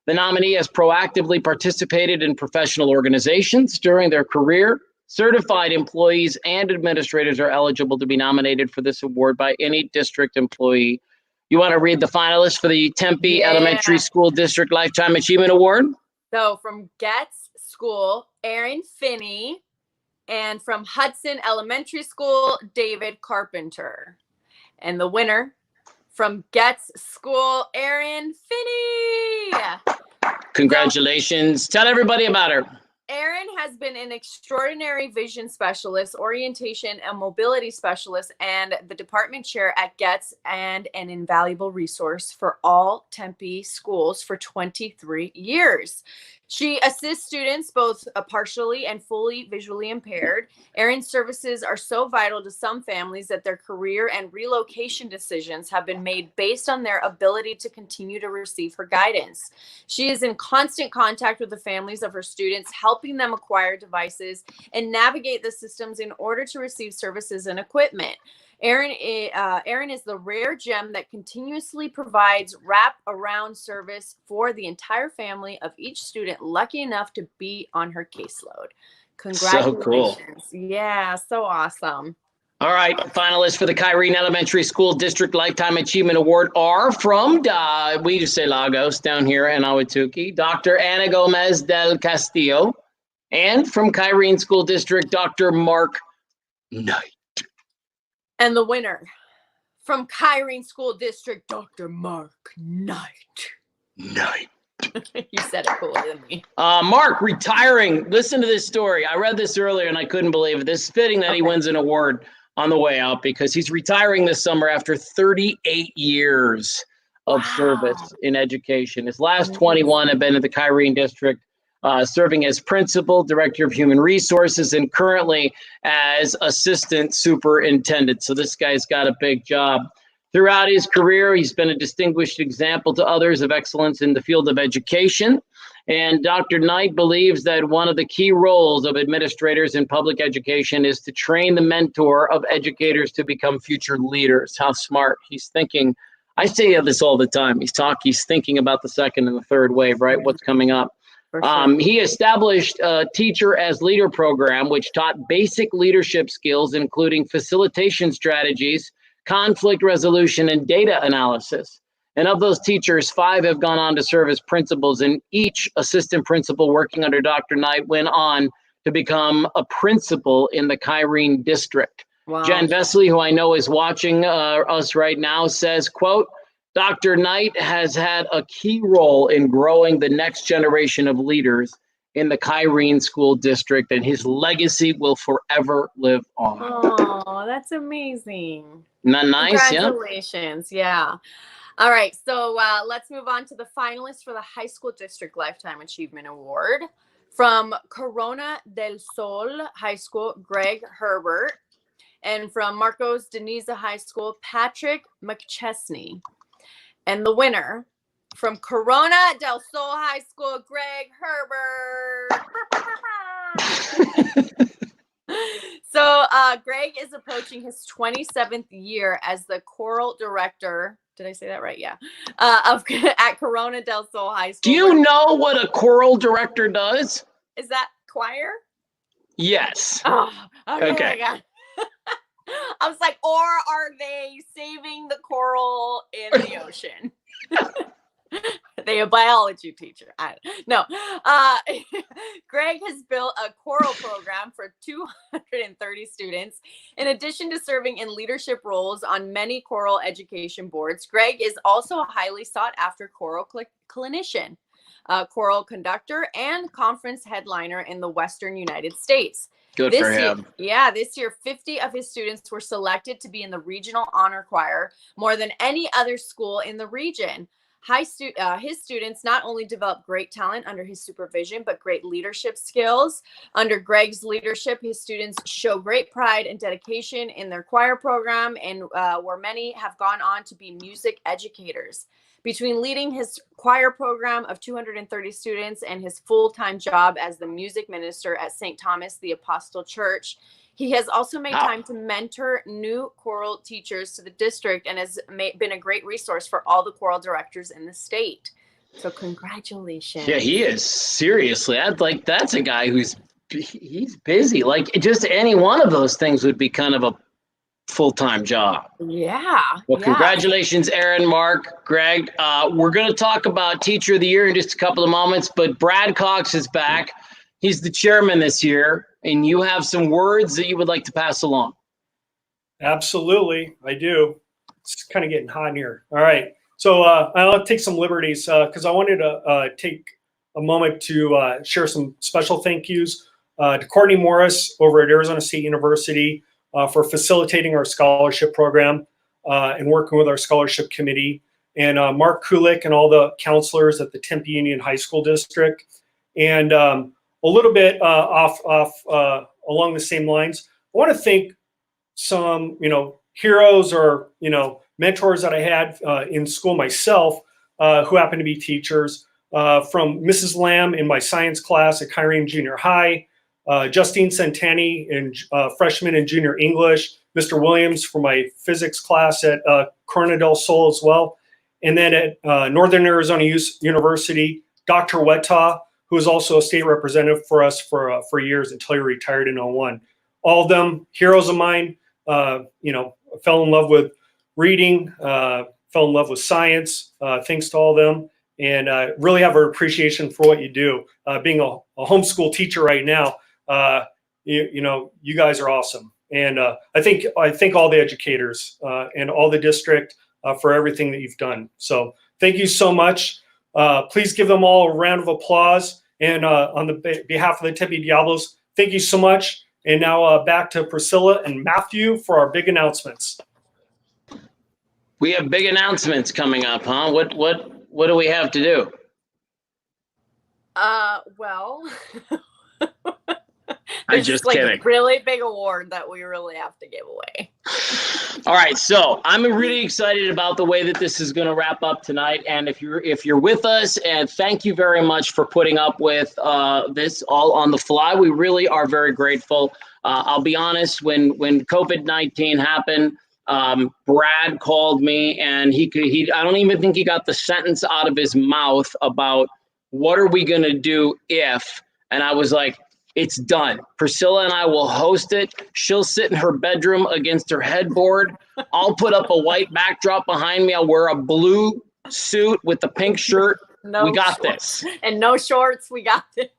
The nominee has proactively participated in professional organizations during their career. Certified employees and administrators are eligible to be nominated for this award by any district employee. You want to read the finalists for the Tempe Elementary School District Lifetime Achievement Award? So from Getz School, Aaron Finney, and from Hudson Elementary School, David Carpenter. And the winner from Getz School, Aaron Finney. Congratulations. Tell everybody about her. Erin has been an extraordinary vision specialist, orientation and mobility specialist, and the department chair at Getz, and an invaluable resource for all Tempe schools for 23 years. She assists students both partially and fully visually impaired. Erin's services are so vital to some families that their career and relocation decisions have been made based on their ability to continue to receive her guidance. She is in constant contact with the families of her students, helping them acquire devices and navigate the systems in order to receive services and equipment. Erin is the rare gem that continuously provides wrap-around service for the entire family of each student lucky enough to be on her caseload. Congratulations. So cool. Yeah, so awesome. All right, finalists for the Kyrene Elementary School District Lifetime Achievement Award are from, we just say Lagos down here in Ahwatukee, Dr. Ana Gomez del Castillo, and from Kyrene School District, Dr. Mark Knight. And the winner from Kyrene School District, Dr. Mark Knight. Knight. You said it cooler than me. Mark retiring. Listen to this story. I read this earlier and I couldn't believe it. This is fitting that he wins an award on the way out because he's retiring this summer after 38 years of service in education. His last 21 have been at the Kyrene District, serving as principal, director of human resources, and currently as assistant superintendent. So this guy's got a big job. Throughout his career, he's been a distinguished example to others of excellence in the field of education. And Dr. Knight believes that one of the key roles of administrators in public education is to train the mentor of educators to become future leaders. How smart. He's thinking, I say this all the time. He's thinking about the second and the third wave, right? What's coming up. Sure. He established a Teacher as Leader program, which taught basic leadership skills, including facilitation strategies, conflict resolution, and data analysis. And of those teachers, 5 have gone on to serve as principals, and each assistant principal working under Dr. Knight went on to become a principal in the Kyrene District. Wow. Jen Vesley, who I know is watching us right now, says, quote, Dr. Knight has had a key role in growing the next generation of leaders in the Kyrene School District, and his legacy will forever live on. Oh, that's amazing. Not nice, Congratulations. Yeah. All right. So let's move on to the finalists for the High School District Lifetime Achievement Award. From Corona del Sol High School, Greg Herbert. And from Marcos Deniza High School, Patrick McChesney. And the winner from Corona del Sol High School, Greg Herbert. So Greg is approaching his 27th year as the choral director. Did I say that right? Yeah. At Corona del Sol High School. Do you know what a choral director does? Is that choir? Yes. Oh, okay. Okay. I was like, or are they saving the coral in the ocean? They a biology teacher. No. Greg has built a choral program for 230 students. In addition to serving in leadership roles on many choral education boards, Greg is also a highly sought after choral clinician, choral conductor, and conference headliner in the Western United States. Good for him. This year, 50 of his students were selected to be in the regional honor choir, more than any other school in the region. His students not only develop great talent under his supervision, but great leadership skills. Under Greg's leadership, his students show great pride and dedication in their choir program, and where many have gone on to be music educators. Between leading his choir program of 230 students and his full-time job as the music minister at St. Thomas the Apostle Church, he has also made time to mentor new choral teachers to the district and has been a great resource for all the choral directors in the state. So congratulations. Yeah, he is. Seriously. That's a guy he's busy. Like just any one of those things would be kind of a full-time job. Yeah. Well, congratulations, Aaron, Mark, Greg. We're going to talk about Teacher of the Year in just a couple of moments, but Brad Cox is back. He's the chairman this year, and you have some words that you would like to pass along. Absolutely, I do. It's kind of getting hot in here. All right. So I'll take some liberties because I wanted to take a moment to share some special thank yous to Courtney Morris over at Arizona State University for facilitating our scholarship program and working with our scholarship committee, and Mark Kulik and all the counselors at the Tempe Union High School District, And a little bit along the same lines, I want to thank some, heroes or, mentors that I had in school myself who happen to be teachers, from Mrs. Lamb in my science class at Kyrene Junior High, Justine Santani in freshman and junior English, Mr. Williams for my physics class at Corona del Sol as well. And then at Northern Arizona University, Dr. Wetaw, who was also a state representative for us for years until he retired in 2001. All of them heroes of mine. Fell in love with reading, fell in love with science, thanks to all of them. And really have an appreciation for what you do. Being a homeschool teacher right now, you guys are awesome. And I thank all the educators and all the district for everything that you've done. So thank you so much. Please give them all a round of applause. And on the behalf of the Tempe Diablos, thank you so much. And now back to Priscilla and Matthew for our big announcements. We have big announcements coming up, huh? What do we have to do? Well, I'm just kidding. A really big award that we really have to give away. All right, so I'm really excited about the way that this is going to wrap up tonight. And if you're with us, and thank you very much for putting up with this all on the fly. We really are very grateful. I'll be honest, when COVID-19 happened, Brad called me, and I don't even think he got the sentence out of his mouth about what are we going to do if, and I was like, it's done. Priscilla and I will host it. She'll sit in her bedroom against her headboard. I'll put up a white backdrop behind me. I'll wear a blue suit with the pink shirt. We got this. And no shorts. We got this.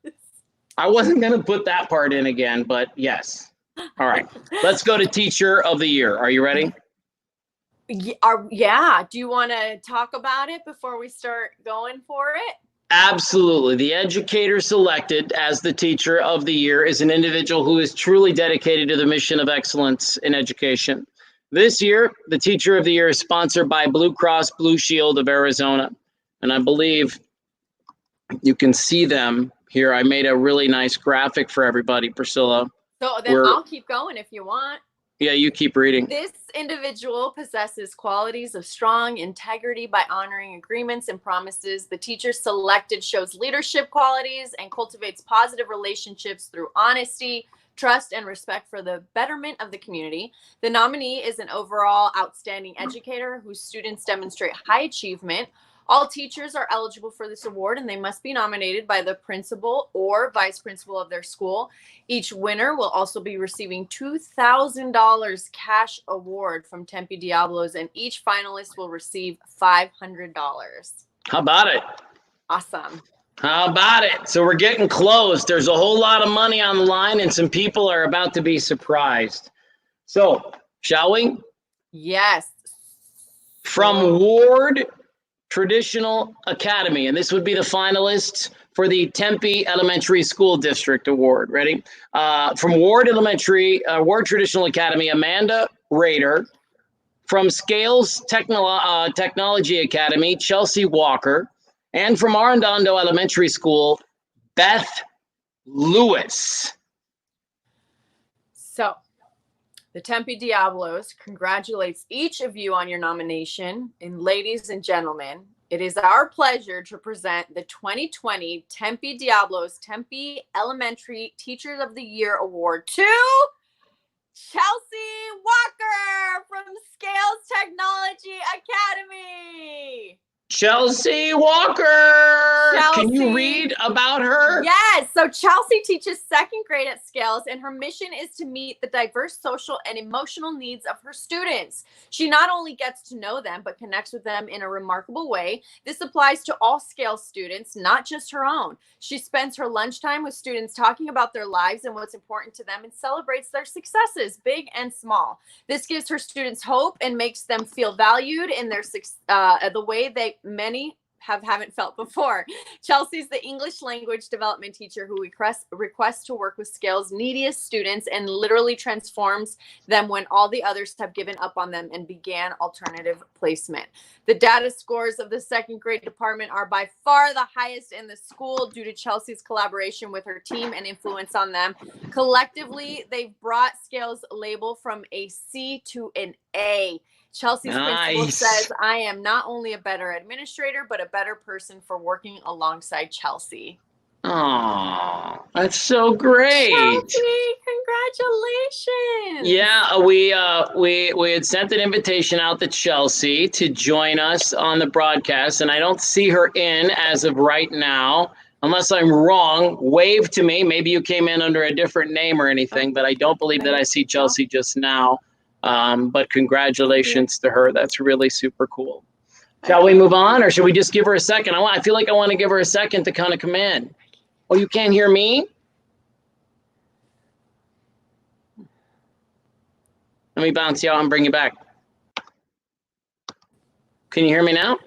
I wasn't going to put that part in again, but yes. All right. Let's go to Teacher of the Year. Are you ready? Yeah. Do you want to talk about it before we start going for it? Absolutely. The educator selected as the Teacher of the Year is an individual who is truly dedicated to the mission of excellence in education. This year, the Teacher of the Year is sponsored by Blue Cross Blue Shield of Arizona. And I believe you can see them here. I made a really nice graphic for everybody, Priscilla. So then I'll keep going if you want. Yeah, you keep reading. This individual possesses qualities of strong integrity by honoring agreements and promises. The teacher selected shows leadership qualities and cultivates positive relationships through honesty, trust, and respect for the betterment of the community. The nominee is an overall outstanding educator whose students demonstrate high achievement. All teachers are eligible for this award, and they must be nominated by the principal or vice principal of their school. Each winner will also be receiving $2,000 cash award from Tempe Diablos, and each finalist will receive $500. How about it? Awesome. How about it? So we're getting close. There's a whole lot of money on the line, and some people are about to be surprised. So, shall we? Yes. From Ward Traditional Academy, and this would be the finalists for the Tempe Elementary School District Award. Ready? From Ward Traditional Academy, Amanda Rader. From Scales Technology Academy, Chelsea Walker. And from Arredondo Elementary School, Beth Lewis. So, the Tempe Diablos congratulates each of you on your nomination. And ladies and gentlemen, it is our pleasure to present the 2020 Tempe Diablos Tempe Elementary Teachers of the Year Award to Chelsea Walker from Scales Technology Academy. Chelsea Walker. Chelsea. Can you read about her? Yes. So Chelsea teaches second grade at Scales, and her mission is to meet the diverse social and emotional needs of her students. She not only gets to know them, but connects with them in a remarkable way. This applies to all Scales students, not just her own. She spends her lunchtime with students talking about their lives and what's important to them, and celebrates their successes, big and small. This gives her students hope and makes them feel valued in their the way many haven't felt before. Chelsea's the English language development teacher who requests to work with Scale's neediest students and literally transforms them when all the others have given up on them and began alternative placement. The data scores of the second grade department are by far the highest in the school due to Chelsea's collaboration with her team and influence on them. Collectively, they've brought Scale's label from a C to an A. Chelsea's principal says, I am not only a better administrator, but a better person for working alongside Chelsea. Oh, that's so great. Chelsea, congratulations. Yeah, we had sent an invitation out to Chelsea to join us on the broadcast, and I don't see her in as of right now. Unless I'm wrong, wave to me. Maybe you came in under a different name or anything, but I don't believe that I see Chelsea just now. But congratulations to her. That's really super cool. Shall we move on, or should we just give her a second? I feel like I want to give her a second to kind of come in. Oh, you can't hear me? Let me bounce you out and bring you back. Can you hear me now?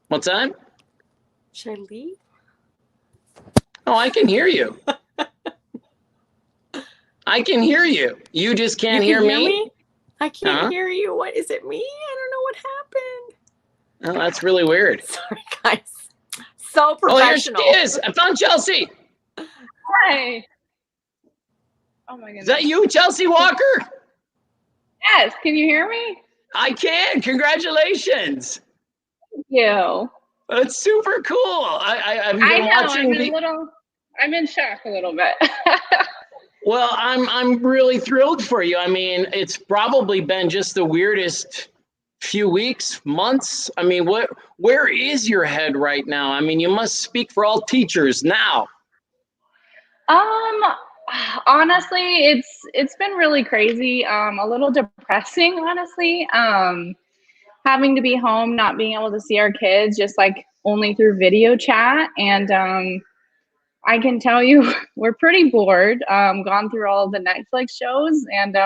What's that? Should I leave? Oh, I can hear you. I can hear you. You just can't hear me? I can't hear you. What is it? Me? I don't know what happened. Oh, that's really weird. Sorry, guys. So professional. Oh, here she is. I found Chelsea. Hi. Oh my goodness. Is that you, Chelsea Walker? Yes. Can you hear me? I can. Congratulations. Thank you. That's super cool. I've been watching. I'm in shock a little bit. Well, I'm really thrilled for you. I mean, it's probably been just the weirdest few weeks, months. I mean, where is your head right now? I mean, you must speak for all teachers now. Honestly, it's been really crazy. A little depressing, honestly. Having to be home, not being able to see our kids, just like only through video chat. And I can tell you, we're pretty bored. Gone through all of the Netflix shows and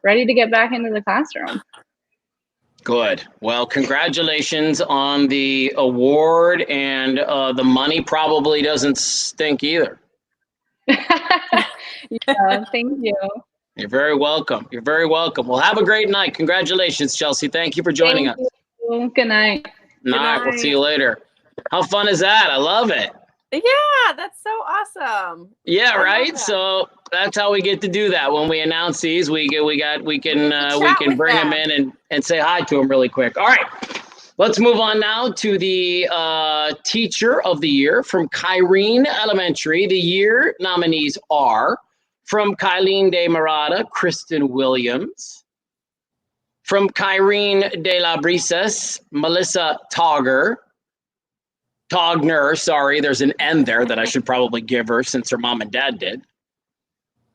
ready to get back into the classroom. Good. Well, congratulations on the award, and the money probably doesn't stink either. Yeah, thank you. You're very welcome. You're very welcome. Well, have a great night. Congratulations, Chelsea. Thank you for joining us. You. Good night. All right, we'll see you later. How fun is that? I love it. Yeah, that's so awesome. Yeah, right. So that's how we get to do that. When we announce these, we can bring them in and say hi to them really quick. All right, let's move on now to the Teacher of the Year from Kyrene Elementary. The year nominees are from Kylene de Marada, Kristen Williams. From Kyrene de la Brisas, Melissa Togner, sorry, there's an N there that I should probably give her since her mom and dad did.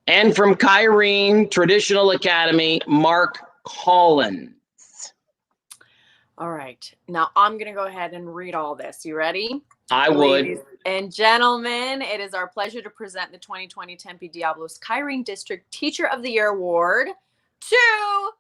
And from Kyrene Traditional Academy, Mark Collins. All right. Now I'm going to go ahead and read all this. You ready? I would. Ladies and gentlemen, it is our pleasure to present the 2020 Tempe Diablos Kyrene District Teacher of the Year Award to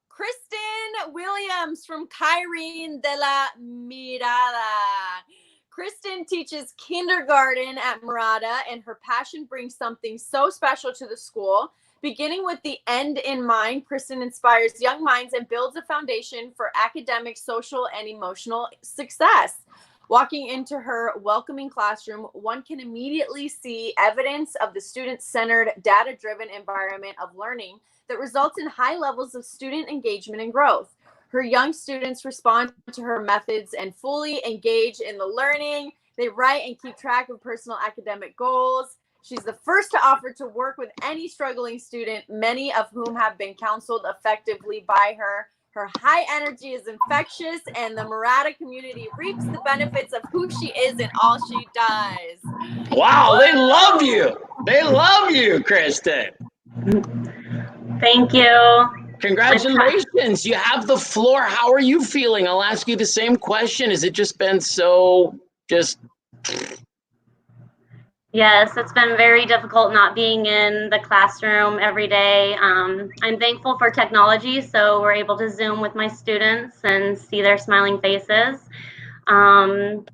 Kristen Williams from Kyrene de la Mirada. Kristen teaches kindergarten at Mirada, and her passion brings something so special to the school. Beginning with the end in mind, Kristen inspires young minds and builds a foundation for academic, social, and emotional success. Walking into her welcoming classroom, one can immediately see evidence of the student-centered, data-driven environment of learning that results in high levels of student engagement and growth. Her young students respond to her methods and fully engage in the learning. They write and keep track of personal academic goals. She's the first to offer to work with any struggling student, many of whom have been counseled effectively by her. Her high energy is infectious, and the Mirada community reaps the benefits of who she is and all she does. Wow, they love you. They love you, Kristen. Thank you. Congratulations. You have the floor. How are you feeling? I'll ask you the same question. Has it just been so Yes, it's been very difficult not being in the classroom every day. I'm thankful for technology, so we're able to Zoom with my students and see their smiling faces. I'm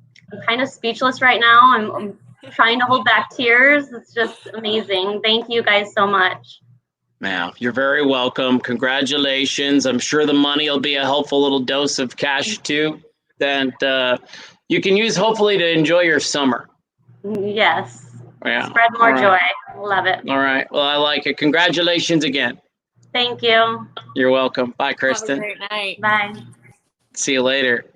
kind of speechless right now. I'm trying to hold back tears. It's just amazing. Thank you guys so much. Yeah, you're very welcome. Congratulations. I'm sure the money will be a helpful little dose of cash too that you can use hopefully to enjoy your summer. Yes. Yeah. Spread more joy. Love it. All right. Well, I like it. Congratulations again. Thank you. You're welcome. Bye, Have a Kristen. great night. Bye. See you later.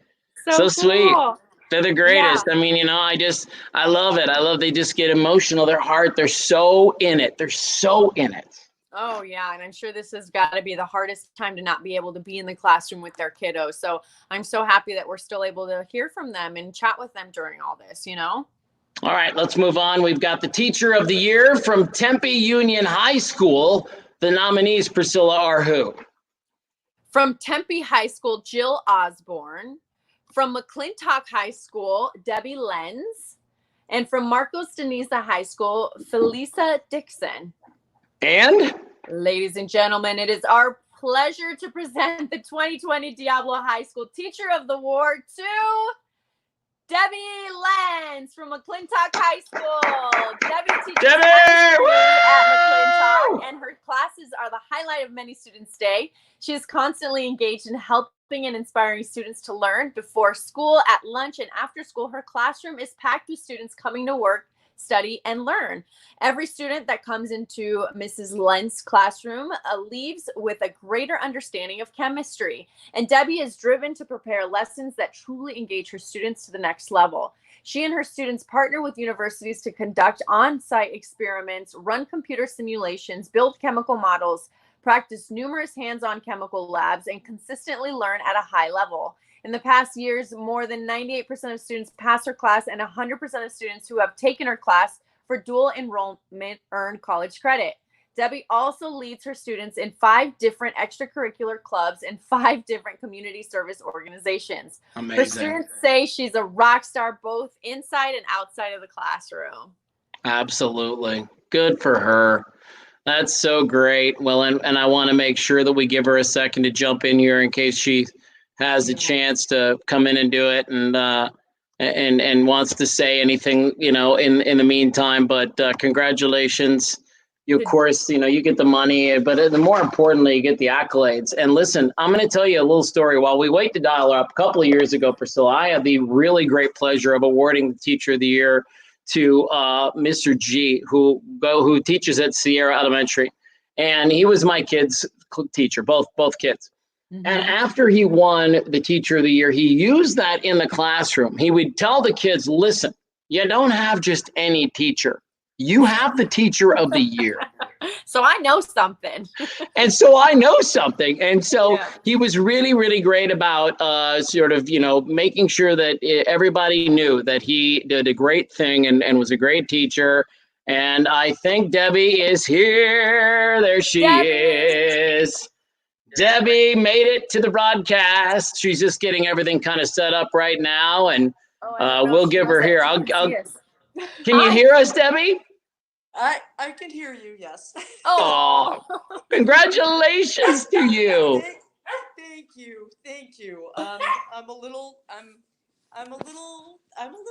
So Sweet. cool. They're the greatest. Yeah. I mean, I love it. I love they just get emotional. Their heart, they're so in it. They're so in it. Oh, yeah. And I'm sure this has got to be the hardest time to not be able to be in the classroom with their kiddos. So I'm so happy that we're still able to hear from them and chat with them during all this, you know? All right, let's move on. We've got the Teacher of the Year from Tempe Union High School. The nominees, Priscilla, are who? From Tempe High School, Jill Osborne. From McClintock High School, Debbie Lenz. And from Marcos Deniza High School, Felisa Dixon. And? Ladies and gentlemen, it is our pleasure to present the 2020 Diablo High School Teacher of the Award to Debbie Lenz from McClintock High School. Debbie teaches chemistry at McClintock, and her classes are the highlight of many students' day. She is constantly engaged in helping and inspiring students to learn before school, at lunch, and after school. Her classroom is packed with students coming to work, study, and learn. Every student that comes into Mrs. Lenz's classroom leaves with a greater understanding of chemistry. And Debbie is driven to prepare lessons that truly engage her students to the next level. She and her students partner with universities to conduct on-site experiments, run computer simulations, build chemical models, practice numerous hands-on chemical labs, and consistently learn at a high level. In the past years, more than 98% of students pass her class, and 100% of students who have taken her class for dual enrollment earn college credit. Debbie also leads her students in 5 different extracurricular clubs and 5 different community service organizations. Amazing. Her students say she's a rock star both inside and outside of the classroom. Absolutely. Good for her. That's so great. Well, and I want to make sure that we give her a second to jump in here in case she has a chance to come in and do it and wants to say anything, in the meantime. But congratulations. You, of course, you get the money, but more importantly, you get the accolades. And listen, I'm going to tell you a little story. While we wait to dial her up, a couple of years ago, Priscilla, I had the really great pleasure of awarding the Teacher of the Year to Mr. G, who teaches at Sierra Elementary. And he was my kid's teacher, both kids. Mm-hmm. And after he won the Teacher of the Year, he used that in the classroom. He would tell the kids, listen, you don't have just any teacher. You have the Teacher of the Year. So I know something. And so I know something. And so he was really, really great about making sure that everybody knew that he did a great thing and was a great teacher. And I think Debbie is here. There she is. Debbie made it to the broadcast. She's just getting everything kind of set up right now. And we'll give her here. Can you hear us, Debbie? I can hear you, yes. Oh, congratulations to you. Thank you. I'm a little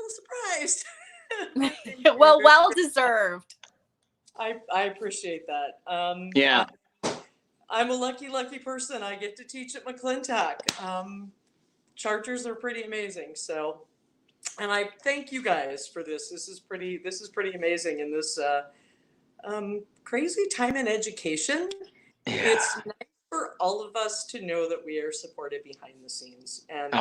surprised. well deserved. I appreciate that. Yeah. I'm a lucky person. I get to teach at McClintock. Charters are pretty amazing. So, and I thank you guys for this. This is pretty amazing in this crazy time in education. Yeah. It's nice for all of us to know that we are supported behind the scenes, and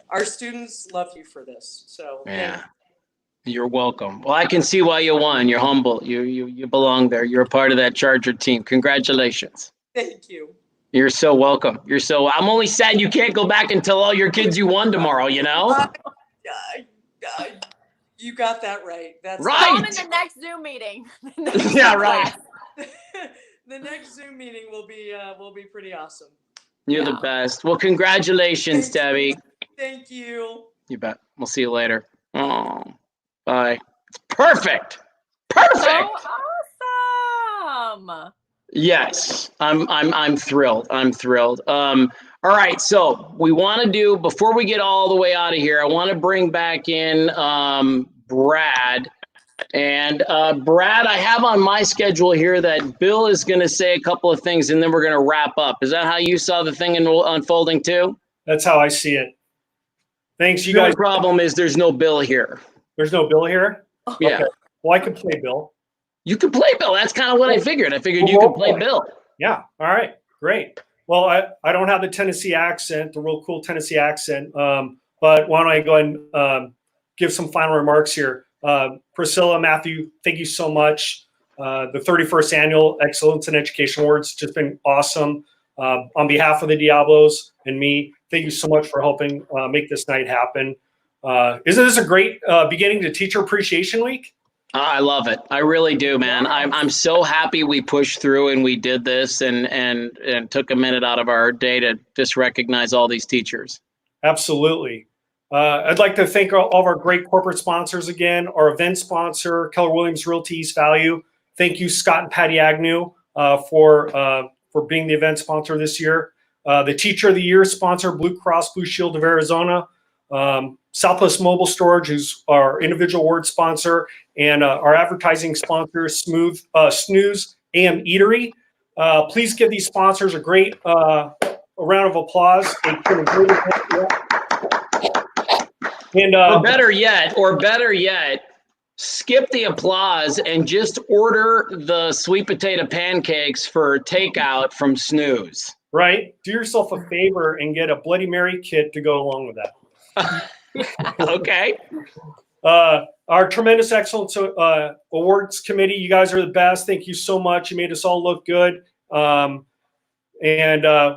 our students love you for this. So yeah. You're welcome. Well, I can see why you won. You're humble. You belong there. You're a part of that Charger team. Congratulations. Thank you. You're so welcome. I'm only sad you can't go back and tell all your kids you won tomorrow, you got that right. That's right. Call them in the next Zoom meeting. Yeah, right. The next Zoom meeting will be pretty awesome. You're the best. Well, congratulations, Debbie. Thank you. You bet. We'll see you later. Oh, bye. Perfect. So awesome. Yes, I'm thrilled. I'm thrilled. All right, so we want to do, before we get all the way out of here, I want to bring back in Brad. And Brad, I have on my schedule here that Bill is going to say a couple of things, and then we're going to wrap up. Is that how you saw the thing unfolding too? That's how I see it. Thanks, you The guys. only problem is there's no Bill here. There's no Bill here? Yeah. Okay. Well, I can play Bill. You could play Bill. That's kind of what I figured. I figured you could play Bill. Yeah. All right. Great. Well, I don't have the Tennessee accent, the real cool Tennessee accent. But why don't I go ahead and give some final remarks here. Priscilla, Matthew, thank you so much. The 31st Annual Excellence in Education Awards just been awesome. On behalf of the Diablos and me, thank you so much for helping make this night happen. Isn't this a great beginning to Teacher Appreciation Week? I love it. I really do, man. I'm so happy we pushed through and we did this and took a minute out of our day to just recognize all these teachers. Absolutely. I'd like to thank all of our great corporate sponsors again. Our event sponsor, Keller Williams Realty East Value. Thank you, Scott and Patty Agnew, for being the event sponsor this year. The Teacher of the Year sponsor, Blue Cross Blue Shield of Arizona. Southwest Mobile Storage, who's our individual award sponsor, and our advertising sponsor, Snooze AM Eatery. Please give these sponsors a great a round of applause. And or better yet, skip the applause and just order the sweet potato pancakes for takeout from Snooze. Right? Do yourself a favor and get a Bloody Mary kit to go along with that. Okay. Our Tremendous Excellence Awards Committee, you guys are the best. Thank you so much. You made us all look good. And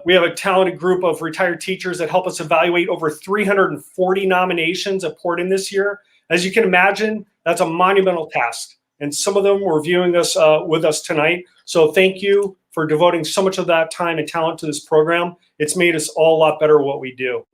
we have a talented group of retired teachers that help us evaluate over 340 nominations that poured in this year. As you can imagine, that's a monumental task. And some of them were viewing us with us tonight. So thank you for devoting so much of that time and talent to this program. It's made us all a lot better at what we do.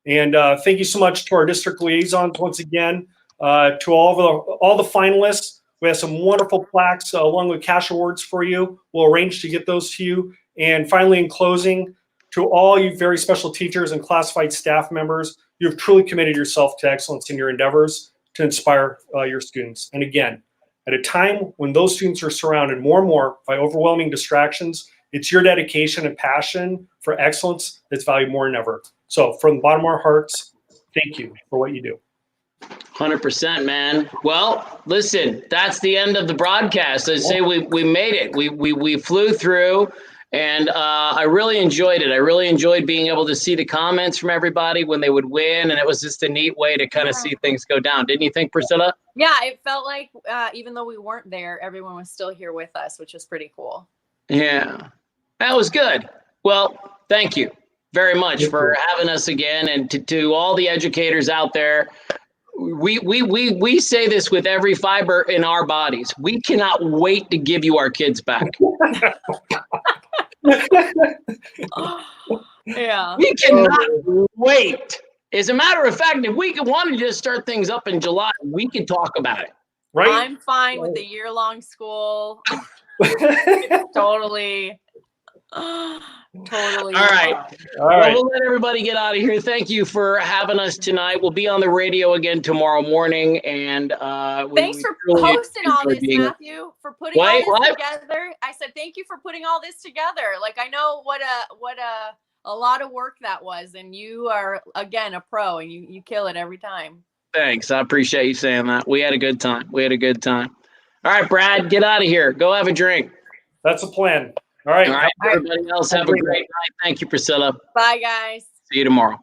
And thank you so much to our district liaisons once again, to all the finalists. We have some wonderful plaques along with cash awards for you. We'll arrange to get those to you. And finally, in closing, to all you very special teachers and classified staff members, you have truly committed yourself to excellence in your endeavors to inspire your students. And again, at a time when those students are surrounded more and more by overwhelming distractions, it's your dedication and passion for excellence that's valued more than ever. So from the bottom of our hearts, thank you for what you do. 100%, man. Well, listen, that's the end of the broadcast. I say we made it. We flew through, and I really enjoyed it. I really enjoyed being able to see the comments from everybody when they would win, and it was just a neat way to kind of see things go down. Didn't you think, Priscilla? Yeah, it felt like even though we weren't there, everyone was still here with us, which is pretty cool. Yeah, that was good. Well, thank you very much for having us again, and to all the educators out there. We say this with every fiber in our bodies. We cannot wait to give you our kids back. Yeah. We cannot wait. As a matter of fact, if we wanted to just start things up in July, we could talk about it. Right? I'm fine with the year-long school. Totally. Totally. All right. All right. Well, we'll let everybody get out of here. Thank you for having us tonight. We'll be on the radio again tomorrow morning. And thanks for posting all this, Matthew, for putting all this together. I said thank you for putting all this together. Like, I know what a lot of work that was, and you are again a pro, and you kill it every time. Thanks. I appreciate you saying that. We had a good time. All right, Brad, get out of here. Go have a drink. That's a plan. All right. All right. Everybody else have a great night. Thank you, Priscilla. Bye, guys. See you tomorrow.